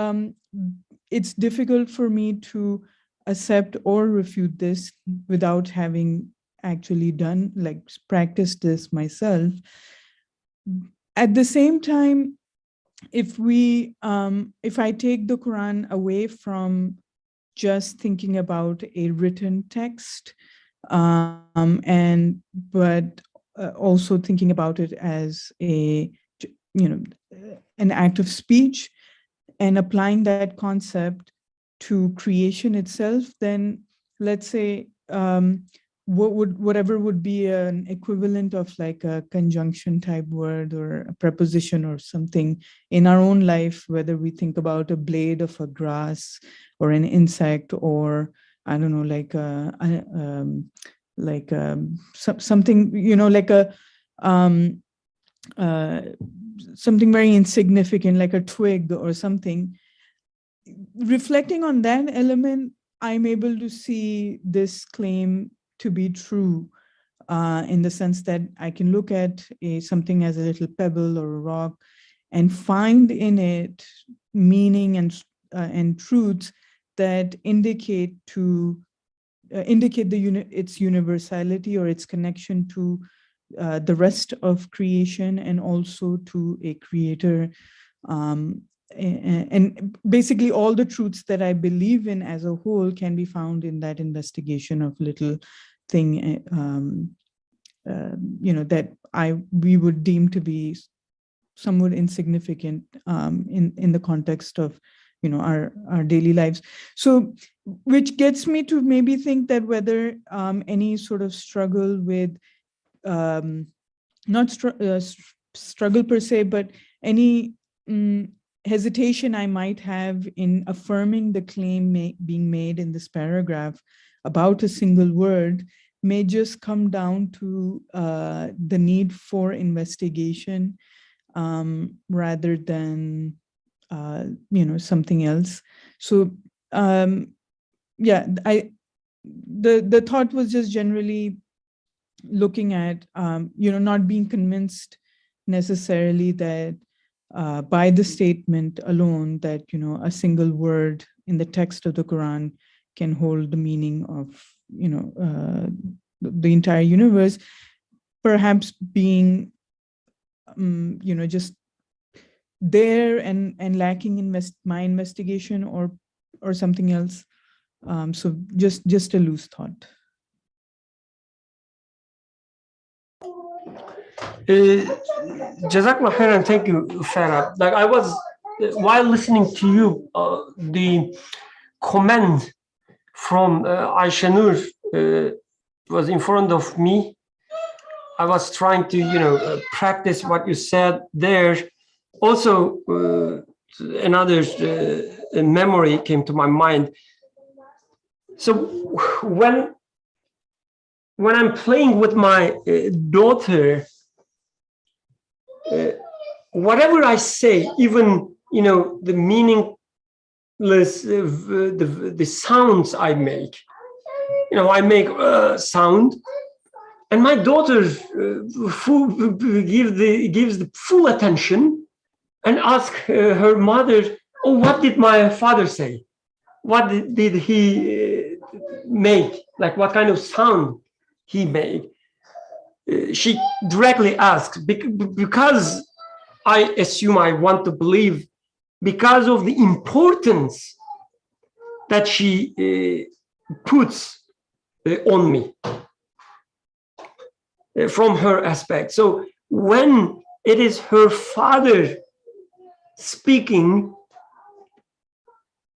it's difficult for me to accept or refute this without having actually practiced this myself. At the same time, if I take the Quran away from just thinking about a written text, but also thinking about it as an act of speech, and applying that concept to creation itself, then let's say whatever would be an equivalent of like a conjunction type word or a preposition or something in our own life, whether we think about a blade of a grass or an insect, or I don't know, something, something very insignificant, like a twig or something. Reflecting on that element, I'm able to see this claim to be true, in the sense that I can look at something as a little pebble or a rock and find in it meaning and truths that indicate its universality or its connection to the rest of creation and also to a creator. And basically all the truths that I believe in as a whole can be found in that investigation of little thing, that we would deem to be somewhat insignificant in the context of our daily lives. So which gets me to maybe think that whether any sort of struggle with not struggle per se, but any hesitation I might have in affirming the claim being made in this paragraph about a single word may just come down to the need for investigation rather than something else. So yeah, the thought was just generally looking at not being convinced necessarily that by the statement alone that a single word in the text of the Quran can hold the meaning of the entire universe, perhaps being just there and lacking in my investigation or something else. So just a loose thought. Jazakallah khairan, thank you, Farah. Like I was, while listening to you, the comment from Aisha Nur was in front of me. I was trying to, practice what you said there. Also, another memory came to my mind. So when I'm playing with my daughter, whatever I say, even the meaningless, the sounds I make, I make sound, and my daughter gives the full attention and ask her mother, "Oh, what did my father say? What did he make? Like what kind of sound he made?" She directly asks, because I assume, I want to believe, because of the importance that she puts on me from her aspect. So when it is her father speaking,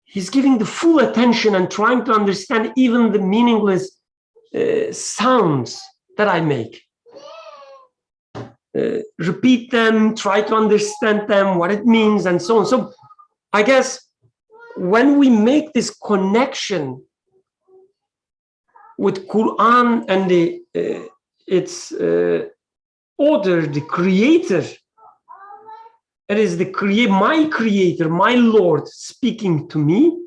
he's giving the full attention and trying to understand even the meaningless sounds that I make. Repeat them, try to understand them, what it means, and so on. So I guess when we make this connection with Quran and its author, the creator, it is my creator, my Lord speaking to me,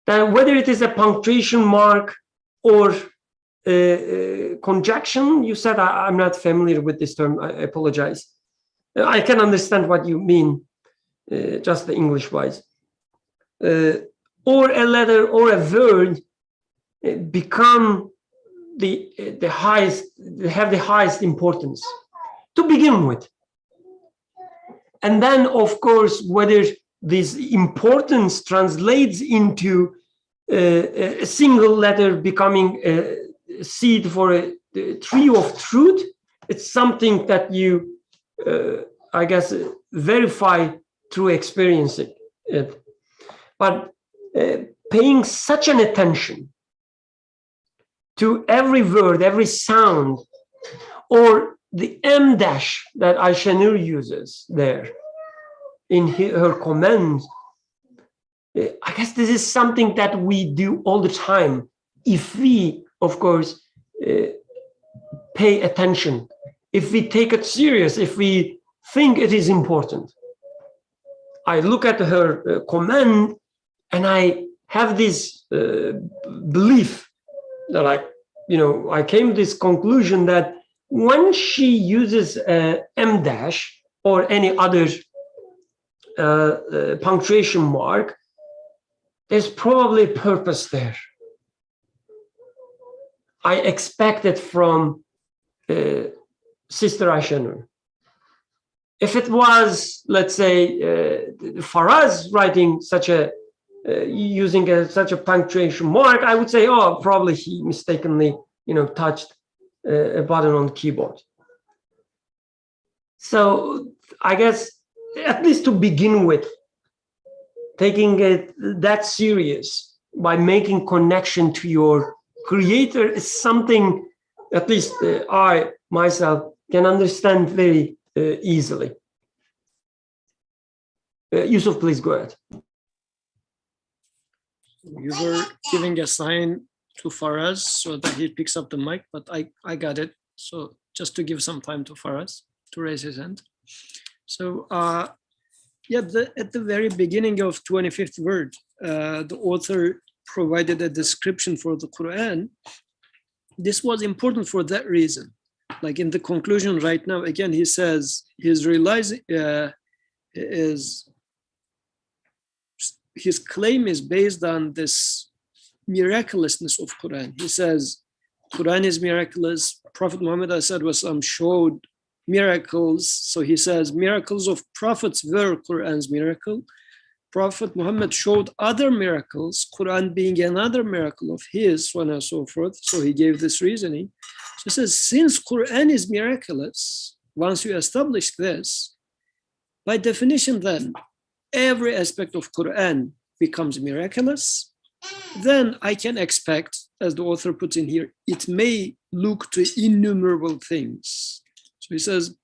then whether it is a punctuation mark or conjunction, you said, I'm not familiar with this term, I apologize. I can understand what you mean, just the English wise. Or a letter or a word become the highest, have the highest importance to begin with. And then, of course, whether this importance translates into a single letter becoming a seed for a tree of truth, it's something that you, I guess, verify through experiencing it. But paying such an attention to every word, every sound, or the M dash that Aisha Nur uses there in her comments, I guess this is something that we do all the time if we, of course, pay attention, if we take it serious, if we think it is important. I look at her comment and I have this belief that I came to this conclusion that when she uses M dash or any other punctuation mark, there's probably a purpose there. I expect it from Sister Aisha Nur. If it was, let's say, Faraz writing such a, using such a punctuation mark, I would say, oh, probably he mistakenly, touched a button on the keyboard. So I guess, at least to begin with, taking it that serious by making connection to your creator is something at least I myself can understand very easily. Yusuf, please go ahead. You were giving a sign to Faraz so that he picks up the mic, but I got it. So just to give some time to Faraz to raise his hand. So yeah, at the very beginning of 25th word, the author provided a description for the Quran. This was important for that reason. Like in the conclusion right now, again, he says his claim is based on this miraculousness of Quran. He says Quran is miraculous. Prophet Muhammad ﷺ showed miracles. So he says miracles of prophets were Quran's miracle. Prophet Muhammad showed other miracles, Quran being another miracle of his, so on and so forth. So he gave this reasoning. So he says, since Quran is miraculous, once you establish this, by definition then, every aspect of Quran becomes miraculous, then I can expect, as the author puts in here, it may look to innumerable things. So he says,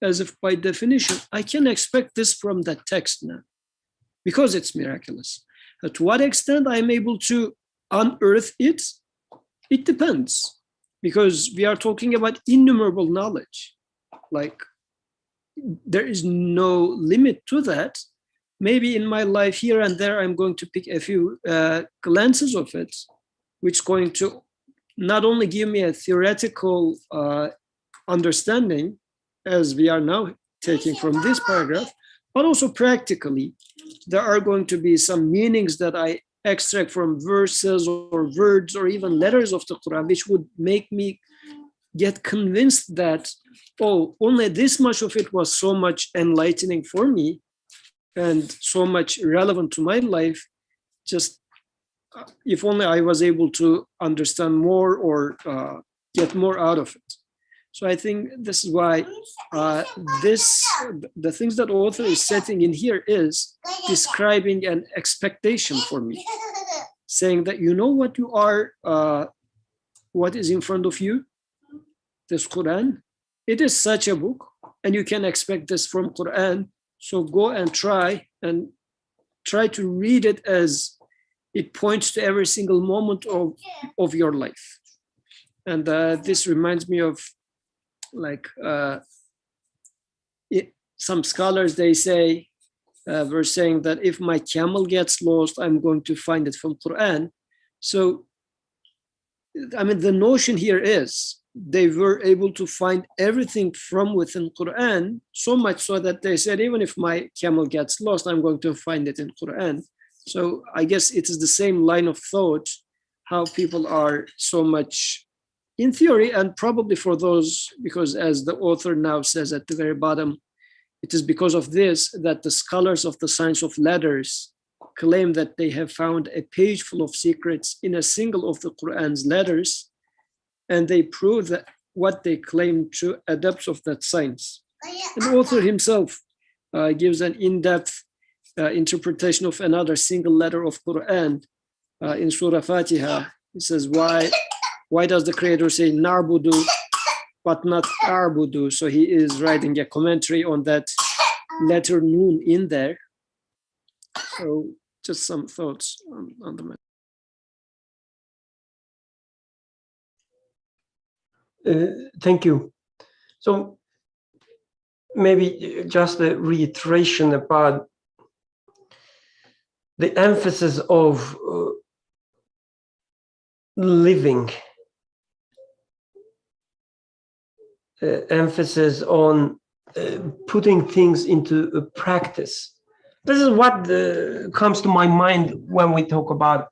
as if by definition, I can expect this from that text now, because it's miraculous. To what extent I'm able to unearth it, it depends, because we are talking about innumerable knowledge. Like, there is no limit to that. Maybe in my life here and there, I'm going to pick a few glances of it, which is going to not only give me a theoretical understanding, as we are now taking from this paragraph, but also practically, there are going to be some meanings that I extract from verses or words or even letters of the Quran, which would make me get convinced that, oh, only this much of it was so much enlightening for me and so much relevant to my life. Just if only I was able to understand more or get more out of it. So I think this is why the things that author is setting in here is describing an expectation for me, saying that you know what you are, what is in front of you, this Quran, it is such a book, and you can expect this from Quran. So go and try to read it as it points to every single moment of your life. And this reminds me of, like, some scholars, they say, were saying that if my camel gets lost, I'm going to find it from Quran. So, I mean, the notion here is they were able to find everything from within Quran, so much so that they said, even if my camel gets lost, I'm going to find it in Quran. So I guess it is the same line of thought, how people are so much, in theory, and probably for those, because as the author now says at the very bottom, it is because of this that the scholars of the science of letters claim that they have found a page full of secrets in a single of the Quran's letters, and they prove that what they claim to adepts of that science. And the author himself gives an in-depth interpretation of another single letter of Quran in Surah Fatiha. He says, why does the creator say narbudu but not arbudu? So he is writing a commentary on that letter noon in there. So just some thoughts on the matter. Thank you. So maybe just a reiteration about the emphasis of living, emphasis on putting things into practice. This is what comes to my mind when we talk about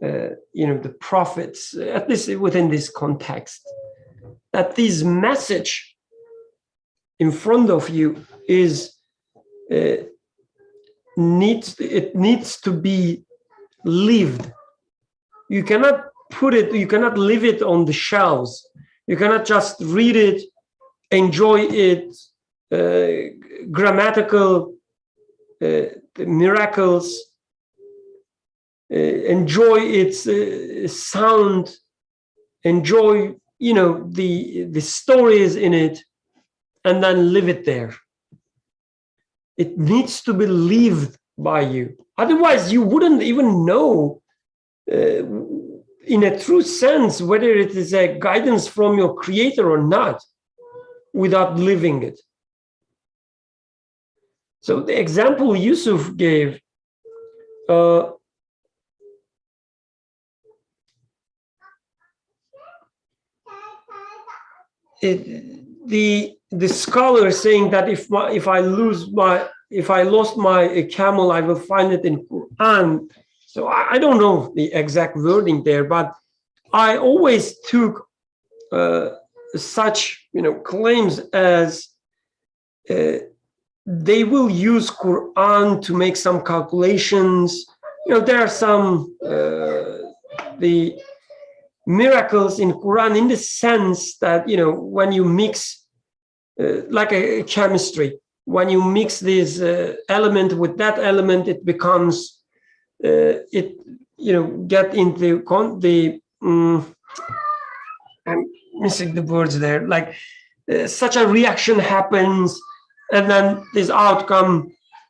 the prophets, at least within this context, that this message in front of you is needs to be lived. You cannot leave it on the shelves. You cannot just read it, enjoy it, grammatical miracles, enjoy its sound, enjoy you know, the stories in it and then leave it there. It needs to be lived by you. Otherwise, you wouldn't even know in a true sense whether it is a guidance from your creator or not without living it. So the example Yusuf gave, the scholar saying that if I lost my camel, I will find it in Quran. So I don't know the exact wording there, but I always took such, you know, claims as they will use Quran to make some calculations. You know, there are some the miracles in Quran in the sense that, you know, when you mix like a chemistry, when you mix this element with that element, it becomes it, you know, get into I'm missing the words there, like such a reaction happens, and then this outcome,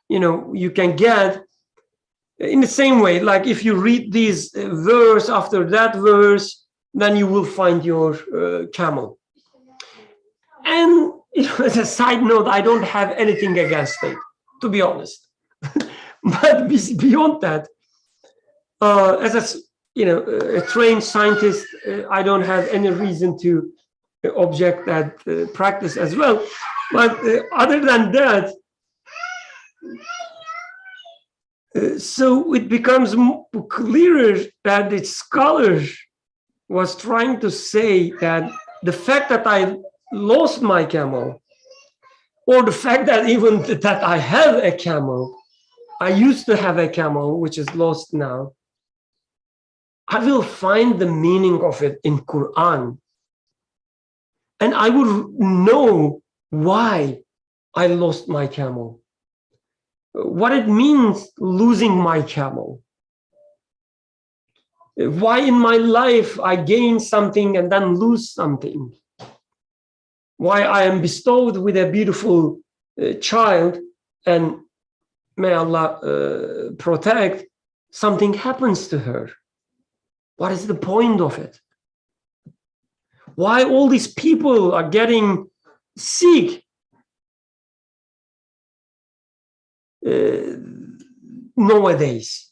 you know, you can get in the same way. Like if you read this verse after that verse, then you will find your camel. And, you know, as a side note, I don't have anything against it, to be honest. But beyond that, as a, you know, a trained scientist, I don't have any reason to object that practice as well. But other than that, so it becomes clearer that the scholar was trying to say that the fact that I lost my camel, or the fact that even that I have a camel, I used to have a camel, which is lost now, I will find the meaning of it in Quran. And I will know why I lost my camel, what it means losing my camel, why in my life I gain something and then lose something, why I am bestowed with a beautiful child and may Allah protect, something happens to her. What is the point of it? Why all these people are getting sick? Nowadays,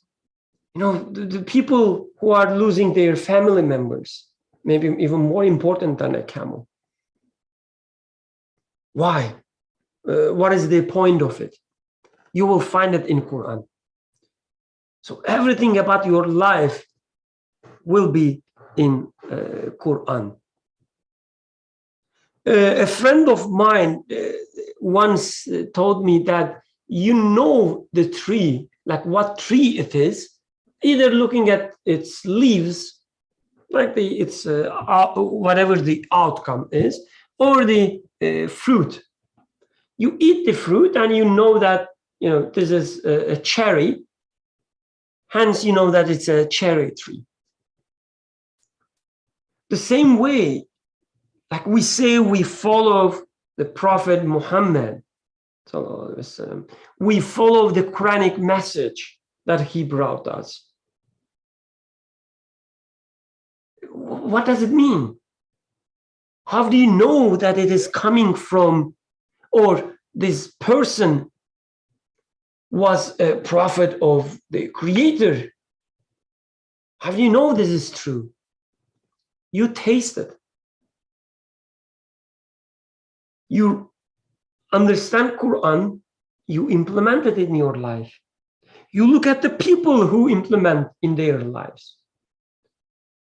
you know, the people who are losing their family members, maybe even more important than a camel. Why? What is the point of it? You will find it in Quran. So everything about your life will be in Quran. A friend of mine once told me that, you know, the tree, like what tree it is, either looking at its leaves, like its whatever the outcome is, or the fruit. You eat the fruit and you know that, you know, this is a cherry, hence you know that it's a cherry tree. The same way, like we say we follow the Prophet Muhammad, we follow the Quranic message that he brought us. What does it mean? How do you know that it is coming from, or this person was a prophet of the Creator? How do you know this is true? You taste it. You understand Quran, you implement it in your life. You look at the people who implement in their lives.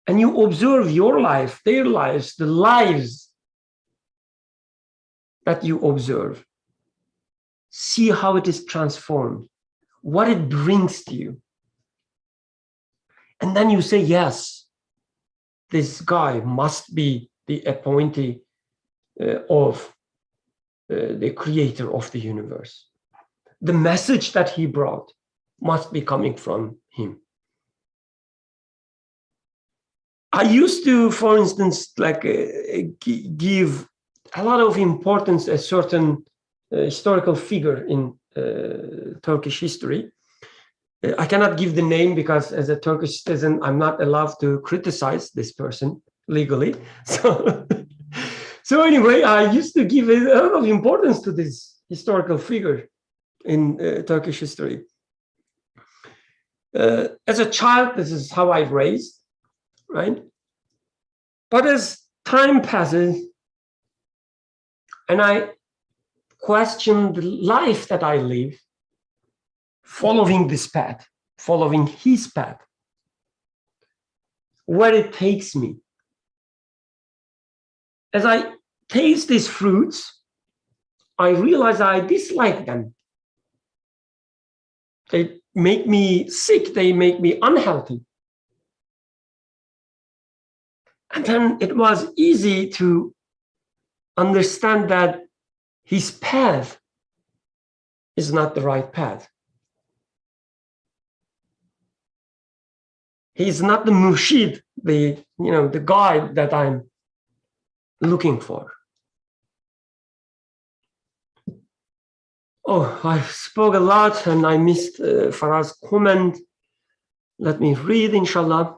And you observe your life, their lives, the lives that you observe. See how it is transformed, what it brings to you. And then you say, yes, this guy must be the appointee of the Creator of the universe. The message that he brought must be coming from him. I used to, for instance, like give a lot of importance a certain historical figure in Turkish history. I cannot give the name because as a Turkish citizen, I'm not allowed to criticize this person legally. So, so anyway, I used to give a lot of importance to this historical figure in Turkish history. As a child, this is how I raised, right? But as time passes and I question the life that I live, following this path, following his path, where it takes me. As I taste these fruits, I realize I dislike them. They make me sick, they make me unhealthy. And then it was easy to understand that his path is not the right path. He's not the murshid, the guide that I'm looking for. Oh, I spoke a lot and I missed Farah's comment. Let me read, inshallah.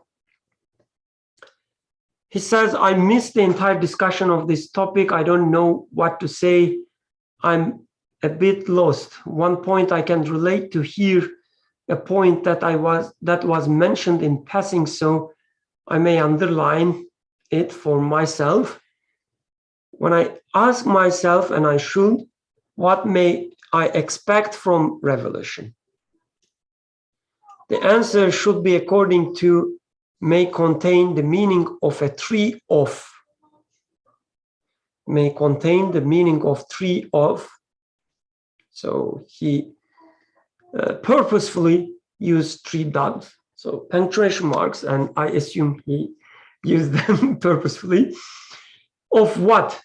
He says, I missed the entire discussion of this topic. I don't know what to say. I'm a bit lost. One point I can relate to here, a point that was mentioned in passing, so I may underline it for myself. When I ask myself, and I should, what may I expect from revelation? The answer should be according to may contain the meaning of a tree of. May contain the meaning of tree of. So he purposefully used 3 dots, so punctuation marks, and I assume he used them purposefully. Of what?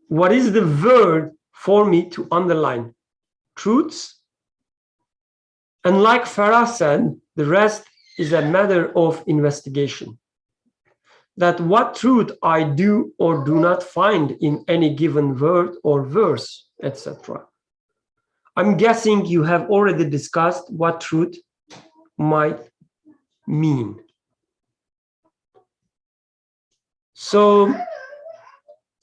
What is the word for me to underline? Truths. And like Farah said, the rest is a matter of investigation. That what truth I do or do not find in any given word or verse, etc. I'm guessing you have already discussed what truth might mean. So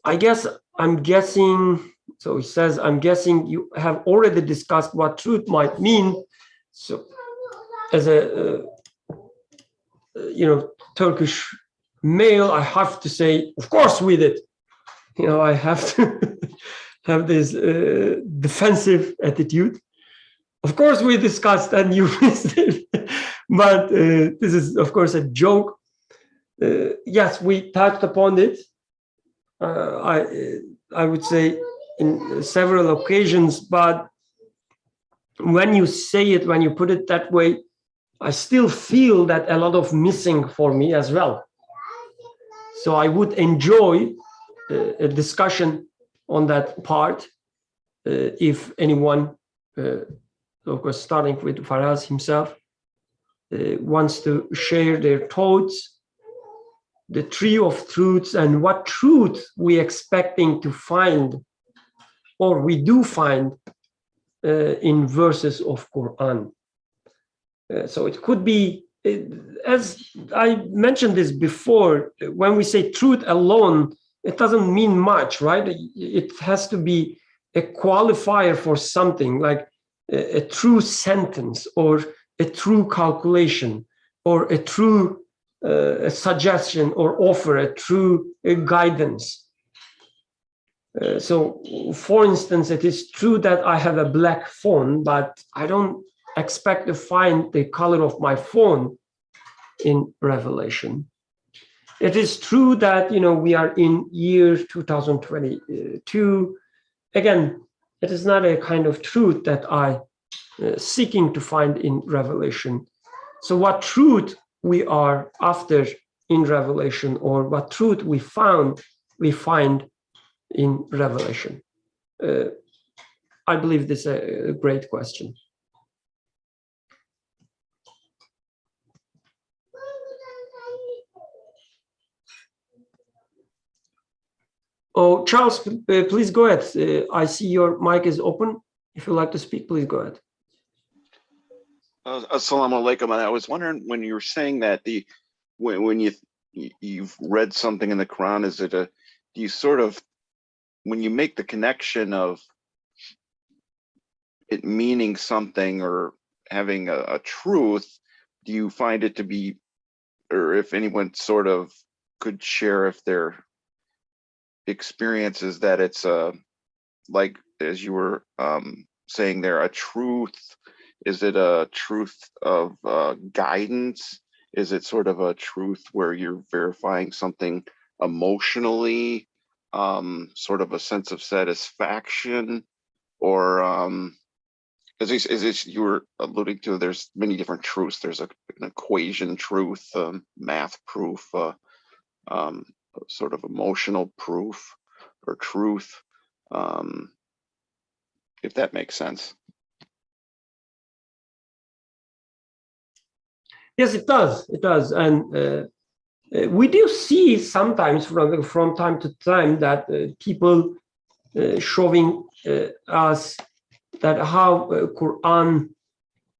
I guess I'm guessing, so he says, I'm guessing you have already discussed what truth might mean. So as a, Turkish male, I have to say, of course we did. I have to have this defensive attitude. Of course we discussed and you missed it. But this is, of course, a joke. Yes, we touched upon it. I would say in several occasions, but when you say it, when you put it that way, I still feel that a lot of missing for me as well. So I would enjoy a discussion on that part if anyone, of course, starting with Faraz himself, wants to share their thoughts, the tree of truths, and what truth we expecting to find, or we do find in verses of Quran. So it could be, as I mentioned this before, when we say truth alone, it doesn't mean much, right? It has to be a qualifier for something, like a true sentence or a true calculation or a true a suggestion or offer, a true guidance. So, for instance, it is true that I have a black phone, but I don't expect to find the color of my phone in Revelation. It is true that, we are in year 2022. Again, it is not a kind of truth that I seeking to find in Revelation. So what truth we are after in Revelation, or what truth we find in Revelation? I believe this is a great question. Oh, Charles, please go ahead. I see your mic is open. If you'd like to speak, please go ahead. Assalamu alaikum. And I was wondering, when you were saying that when you've read something in the Quran, is it do you sort of, when you make the connection of it meaning something or having a truth, do you find it to be, or if anyone sort of could share if their experiences that it's like, as you were saying there, a truth? Is it a truth of guidance? Is it sort of a truth where you're verifying something emotionally, sort of a sense of satisfaction? Or as you were alluding to, there's many different truths. There's an equation truth, math proof, sort of emotional proof or truth, if that makes sense. Yes, it does. It does. And we do see sometimes from time to time that people showing us that how Quran,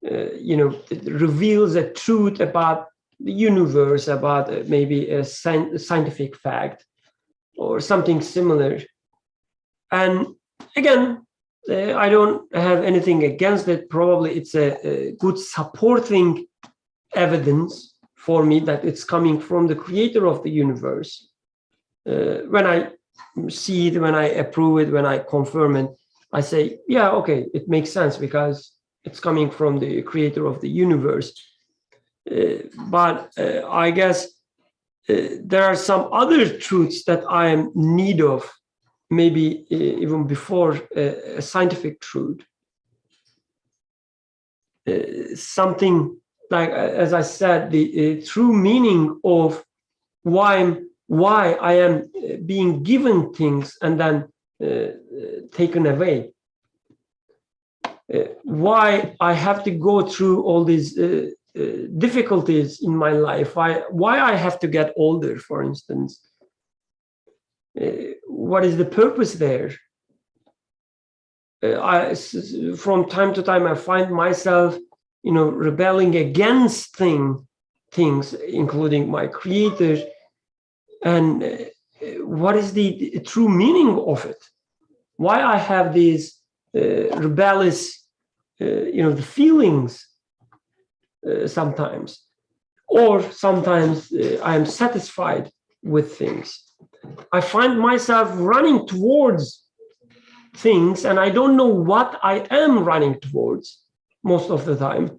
reveals a truth about the universe, about maybe a scientific fact or something similar. And again, I don't have anything against it. Probably it's a good supporting evidence for me that it's coming from the creator of the universe. When I see it, when I approve it, when I confirm it, I say, yeah, okay, it makes sense because it's coming from the creator of the universe. But I guess there are some other truths that I am in need of, maybe even before a scientific truth. Something like, as I said, the true meaning of why I am being given things and then taken away. Why I have to go through all these difficulties in my life. Why I have to get older, for instance. What is the purpose there? From time to time, I find myself rebelling against things, including my creator. And what is the true meaning of it? Why I have these rebellious, the feelings sometimes, or sometimes I am satisfied with things. I find myself running towards things, and I don't know what I am running towards most of the time.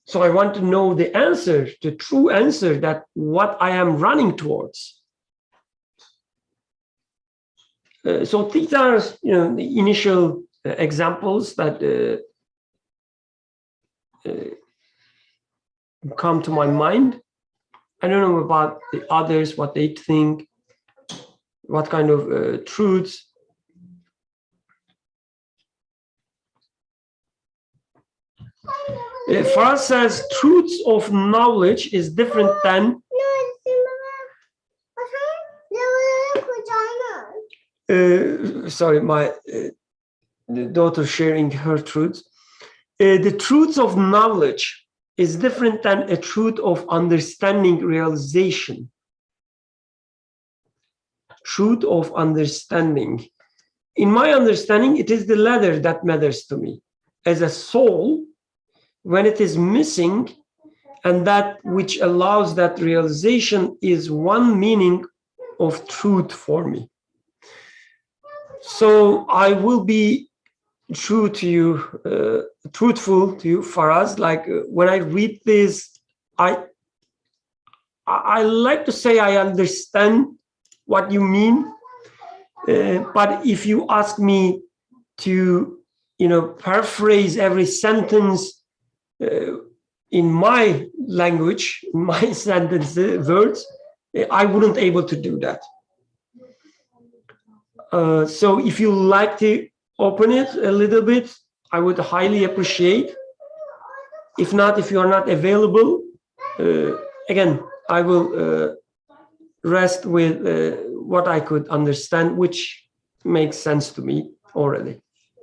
So I want to know the answer, the true answer, that what I am running towards. So these are, the initial examples that come to my mind. I don't know about the others, what they think, what kind of truths. Faraz says truths of knowledge is different than sorry, my daughter sharing her truths. The truths of knowledge is different than a truth of understanding realization. Truth of understanding. In my understanding, it is the latter that matters to me. As a soul, when it is missing, and that which allows that realization is one meaning of truth for me. So I will be true to you, truthful to you, Faraz. Like when I read this, I like to say I understand what you mean, but if you ask me to, paraphrase every sentence in my language, in my sentence words, I wouldn't able to do that. So if you like to open it a little bit, I would highly appreciate. If not, if you are not available, again, I will rest with what I could understand, which makes sense to me already.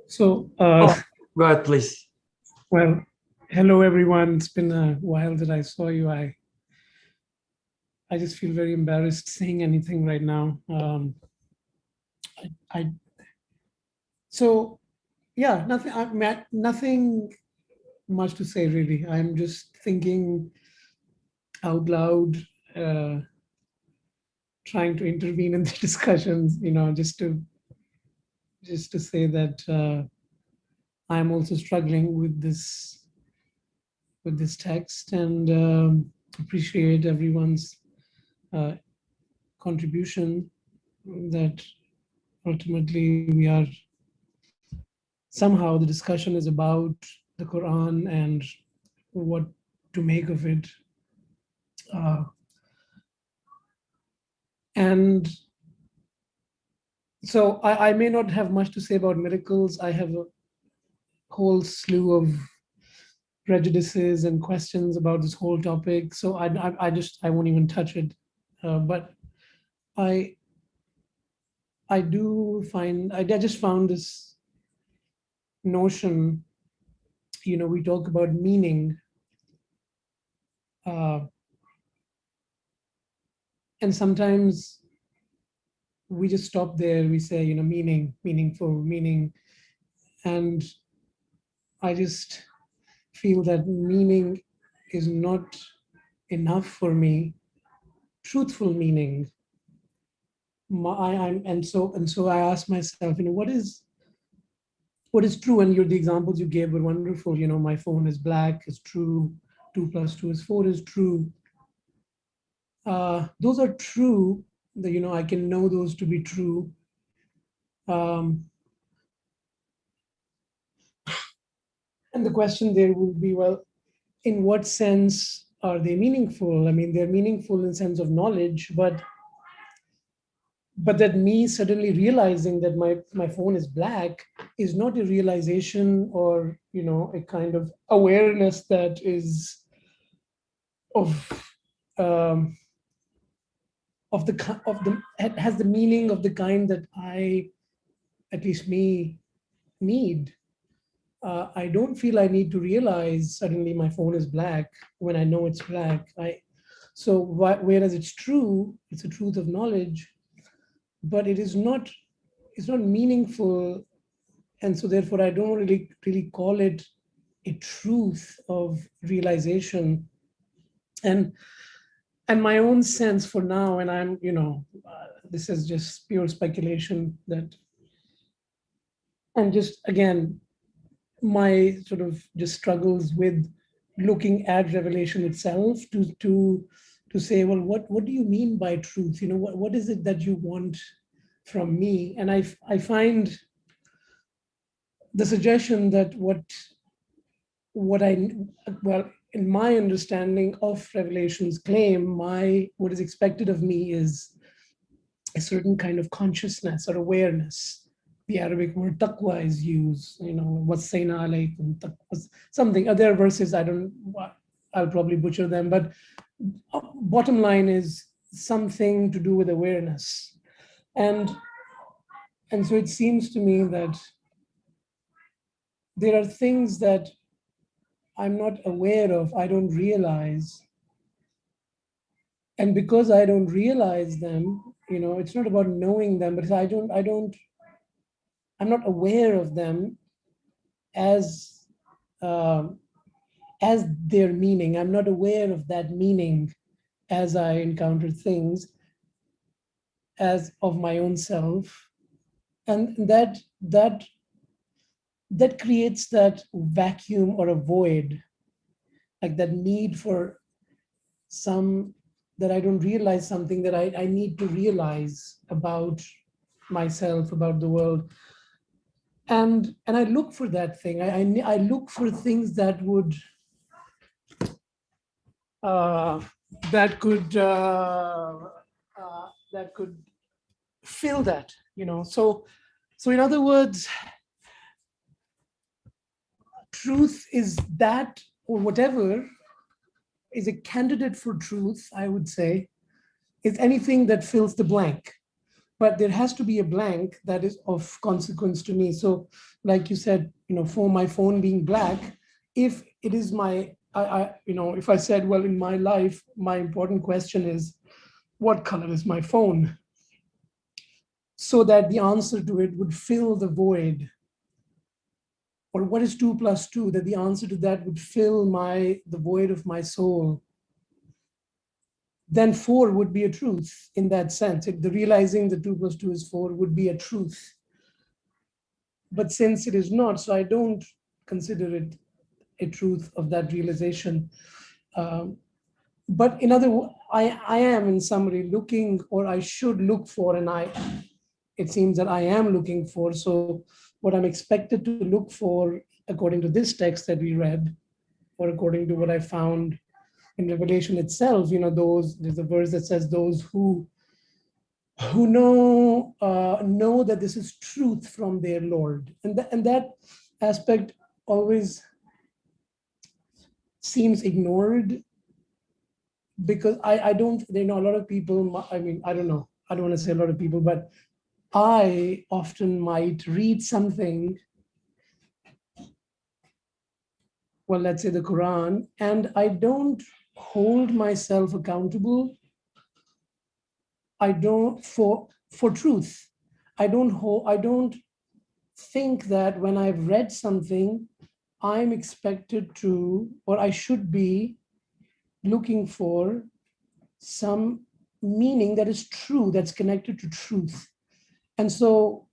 So, Go ahead, please. well, hello everyone. It's been a while that I saw you. I just feel very embarrassed saying anything right now. So yeah, nothing much to say really. I'm just thinking out loud, trying to intervene in the discussions, just to say that I'm also struggling with this text, and appreciate everyone's contribution, that ultimately we are somehow the discussion is about the Quran and what to make of it. And so I may not have much to say about miracles. I have a whole slew of prejudices and questions about this whole topic. So I won't even touch it. But I just found this notion, we talk about meaning, and sometimes we just stop there. We say, meaning, meaningful, meaning. And I just feel that meaning is not enough for me. Truthful meaning. So I asked myself, what is true? And the examples you gave were wonderful. My phone is black is true. 2 + 2 is 4 is true. Those are true. I can know those to be true. And the question there would be, well, in what sense are they meaningful? I mean, they're meaningful in the sense of knowledge, but that me suddenly realizing that my phone is black is not a realization or, a kind of awareness that is has the meaning of the kind that I, at least me, need. I don't feel I need to realize suddenly my phone is black when I know it's black. Whereas it's true, it's a truth of knowledge, but it's not meaningful. And so therefore I don't really call it a truth of realization. And my own sense for now, and I'm, this is just pure speculation, and just again, my sort of just struggles with looking at revelation itself to say, well, what do you mean by truth? What is it that you want from me? And I find the suggestion that in my understanding of revelation's claim, what is expected of me is a certain kind of consciousness or awareness. The Arabic word taqwa is used, wasayna alaykum taqwa, something. Other verses, I'll probably butcher them, but bottom line is something to do with awareness. And so it seems to me that there are things that I'm not aware of, I don't realize. And because I don't realize them, it's not about knowing them, but I'm not aware of them as their meaning. I'm not aware of that meaning as I encounter things as of my own self. And that creates that vacuum or a void, like that need for that I don't realize something that I need to realize about myself, about the world. And I look for that thing. I look for things that would could fill that, So in other words, truth is that, or whatever is a candidate for truth, I would say, is anything that fills the blank. but there has to be a blank that is of consequence to me. So like you said, for my phone being black, if it is if I said, well, in my life, my important question is, what color is my phone? So that the answer to it would fill the void. Or what is 2 + 2? That the answer to that would fill the void of my soul. Then 4 would be a truth in that sense. The realizing that 2 + 2 is 4 would be a truth. But since it is not, so I don't consider it a truth of that realization. But in other words, I am in summary looking, or I should look for, and it seems that I am looking for. So what I'm expected to look for, according to this text that we read, or according to what I found in Revelation itself, there's a verse that says those who know that this is truth from their Lord. And that aspect always seems ignored, because I don't, a lot of people, I don't know, I don't want to say a lot of people, but I often might read something, well, let's say the Quran, and I don't hold myself accountable. I don't for truth. I don't think that when I've read something, I'm expected to, or I should be looking for some meaning that is true, that's connected to truth. And so,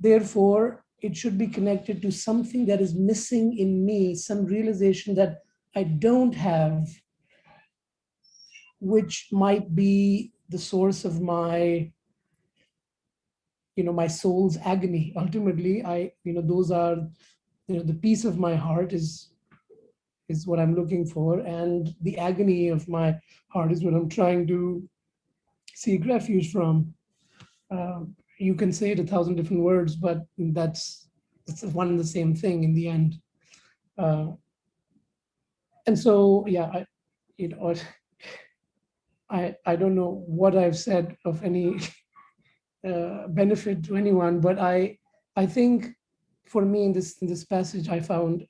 therefore, it should be connected to something that is missing in me, some realization that I don't have, which might be the source of my my soul's agony. Ultimately, those are, the peace of my heart is what I'm looking for, and the agony of my heart is what I'm trying to seek refuge from. You can say it 1,000 different words, but that's one and the same thing in the end. And so, yeah, I don't know what I've said of any benefit to anyone, but I think for me in this passage, I found,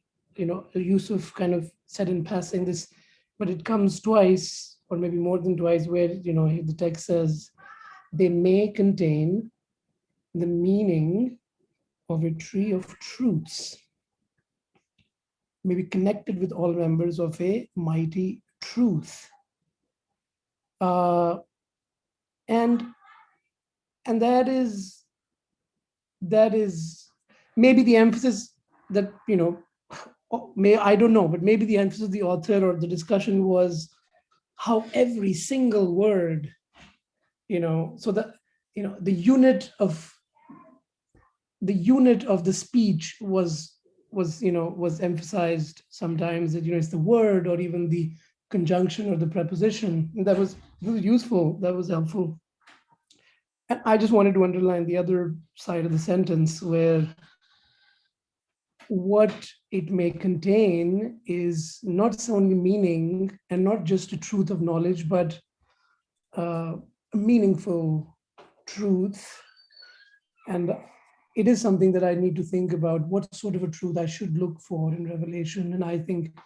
Yusuf kind of said in passing this, but it comes twice, or maybe more than twice, where the text says they may contain the meaning of a tree of truths, may be connected with all members of a mighty truth. And that is maybe the emphasis that, I don't know, but maybe the emphasis of the author or the discussion was how every single word, so that, the unit of the speech was emphasized sometimes, that, it's the word or even the conjunction or the preposition. And that was useful, that was helpful. And I just wanted to underline the other side of the sentence, where what it may contain is not only meaning and not just a truth of knowledge, but a meaningful truth. And it is something that I need to think about, what sort of a truth I should look for in Revelation. And I think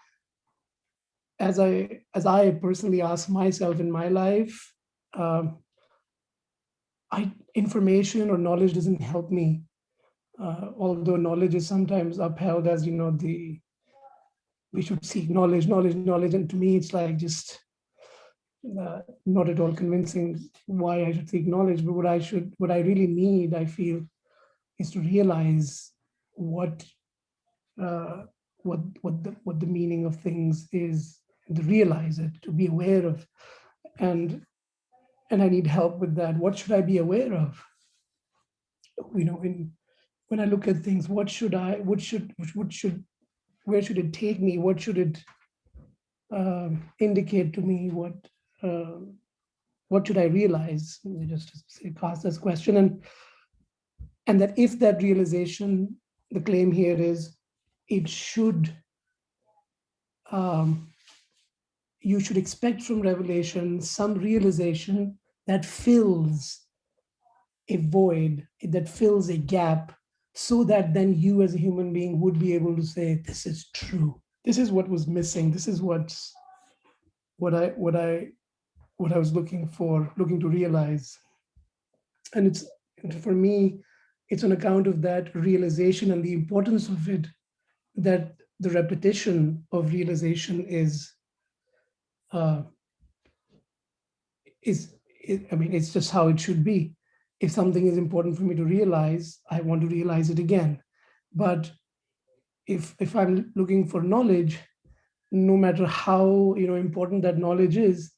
as I personally ask myself in my life, information or knowledge doesn't help me. Although knowledge is sometimes upheld as, we should seek knowledge. And to me, it's like just not at all convincing why I should seek knowledge. But what I really need, I feel, is to realize what the meaning of things is, to realize it, to be aware of, and I need help with that. What should I be aware of? When I look at things, where should it take me? What should it indicate to me? What should I realize? Just to ask this question, and that if that realization, the claim here is, it should, you should expect from Revelation some realization that fills a void that fills a gap, so that then you as a human being would be able to say, this is true. This is what was missing. This is what I was looking to realize. And for me, it's on account of that realization and the importance of it, that the repetition of realization is it's just how it should be. If something is important for me to realize, I want to realize it again. But if I'm looking for knowledge, no matter how important that knowledge is,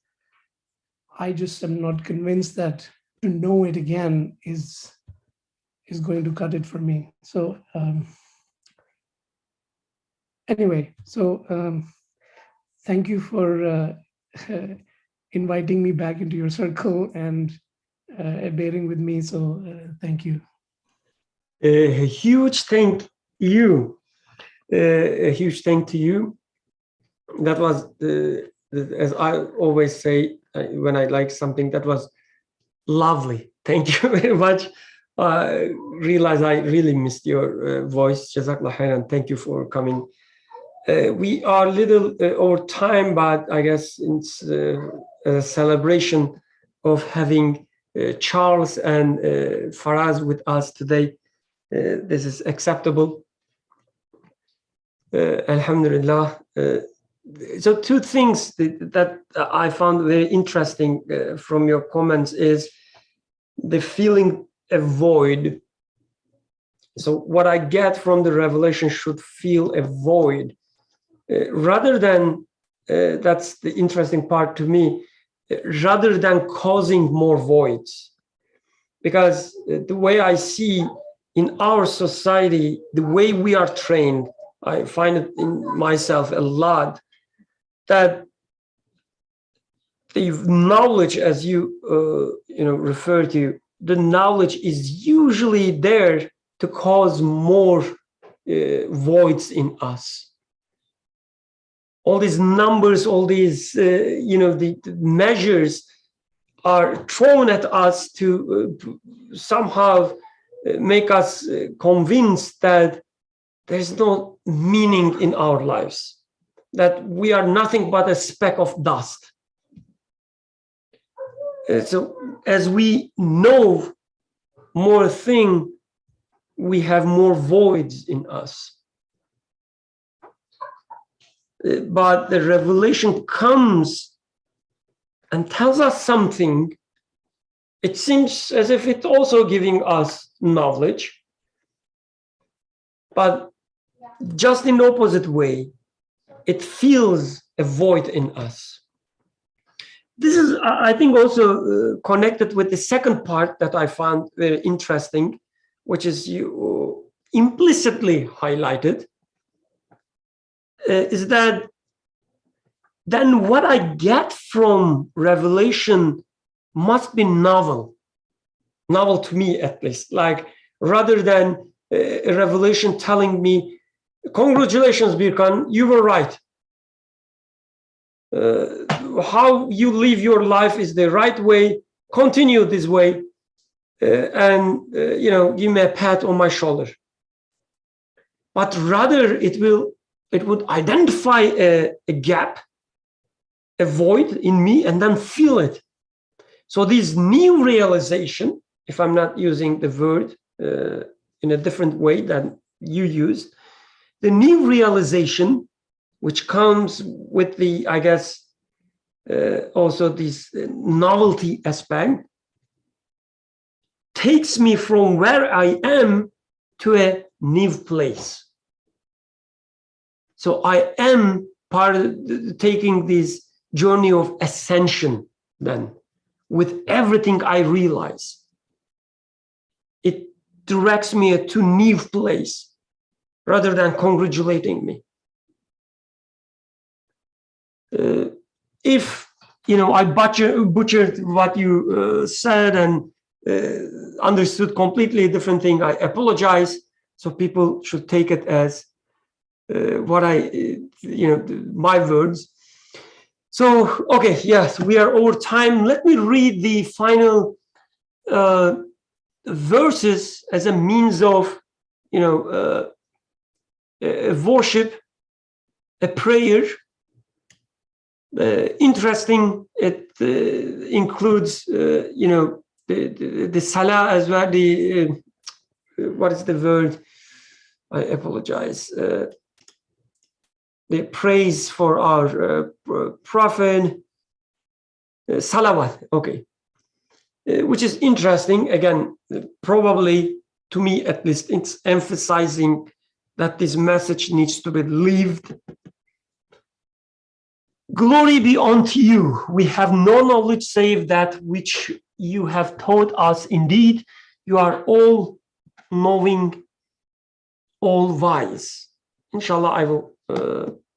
I just am not convinced that to know it again is going to cut it for me. So anyway, so thank you for inviting me back into your circle and bearing with me. So thank you. A huge thank you. A huge thank to you. That was, as I always say, when I like something, that was lovely. Thank you very much. I realize I really missed your voice. Jazakallah khairan. Thank you for coming. We are a little over time, but I guess it's a celebration of having Charles and Faraz with us today. This is acceptable. Alhamdulillah. So two things that I found very interesting from your comments is the feeling a void. So what I get from the revelation should feel a void, rather than, that's the interesting part to me, rather than causing more voids. Because the way I see in our society, the way we are trained, I find it in myself a lot, that the knowledge, as you refer to, the knowledge is usually there to cause more voids in us. All these numbers, all these the measures are thrown at us to somehow make us convinced that there's no meaning in our lives, that we are nothing but a speck of dust. So as we know more thing, we have more voids in us. But the revelation comes and tells us something. It seems as if it's also giving us knowledge, but just in the opposite way, it fills a void in us. This is, I think, also connected with the second part that I found very interesting, which is you implicitly highlighted, is that then what I get from revelation must be novel to me at least, like rather than a revelation telling me, congratulations, Birkan, you were right. How you live your life is the right way, continue this way, and give me a pat on my shoulder. But rather it would identify a gap, a void in me, and then fill it. So this new realization, if I'm not using the word in a different way than you used, the new realization, which comes with the, I guess, also this novelty aspect, takes me from where I am to a new place. So I am part of taking this journey of ascension then, with everything I realize. It directs me to a new place rather than congratulating me. If I butchered what you said and understood completely different thing, I apologize. So people should take it as what my words. So, okay, yes, we are over time. Let me read the final verses as a means of, worship, a prayer. Interesting, it includes, the salah as well, what is the word? I apologize. The praise for our prophet, salawat, okay. Which is interesting. Again, probably to me at least, it's emphasizing that this message needs to be lived. Glory be unto you. We have no knowledge save that which you have taught us. Indeed, you are all knowing, all wise. Inshallah, I will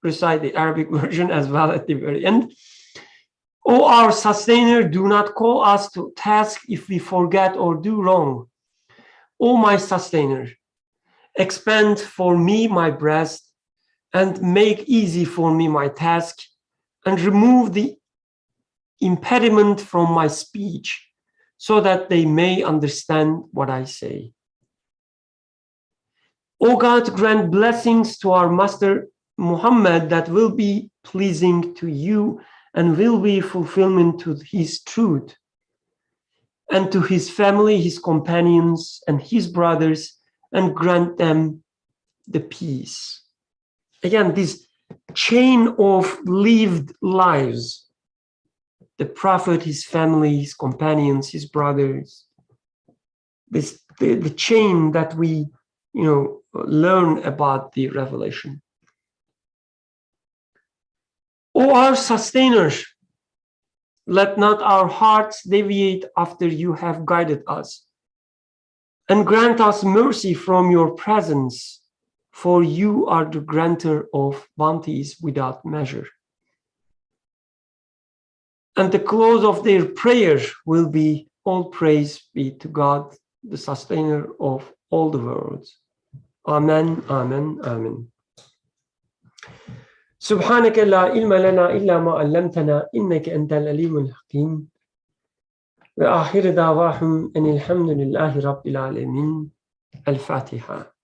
recite the Arabic version as well at the very end. O our sustainer, do not call us to task if we forget or do wrong. O my sustainer, expand for me my breast and make easy for me my task, and remove the impediment from my speech so that they may understand what I say. O God, grant blessings to our Master Muhammad that will be pleasing to you and will be fulfillment to his truth, and to his family, his companions, and his brothers, and grant them the peace. Again, this chain of lived lives, the Prophet, his family, his companions, his brothers, the chain that we learn about the revelation. O our sustainers, let not our hearts deviate after you have guided us, and grant us mercy from your presence, for you are the granter of bounties without measure. And the close of their prayer will be, all praise be to God, the sustainer of all the worlds. Amen, amen, amen. سبحانك لا علم لنا إلا ما علمتنا إنك أنت العليم الحكيم وآخر دعواهم أن الحمد لله رب العالمين. الفاتحة.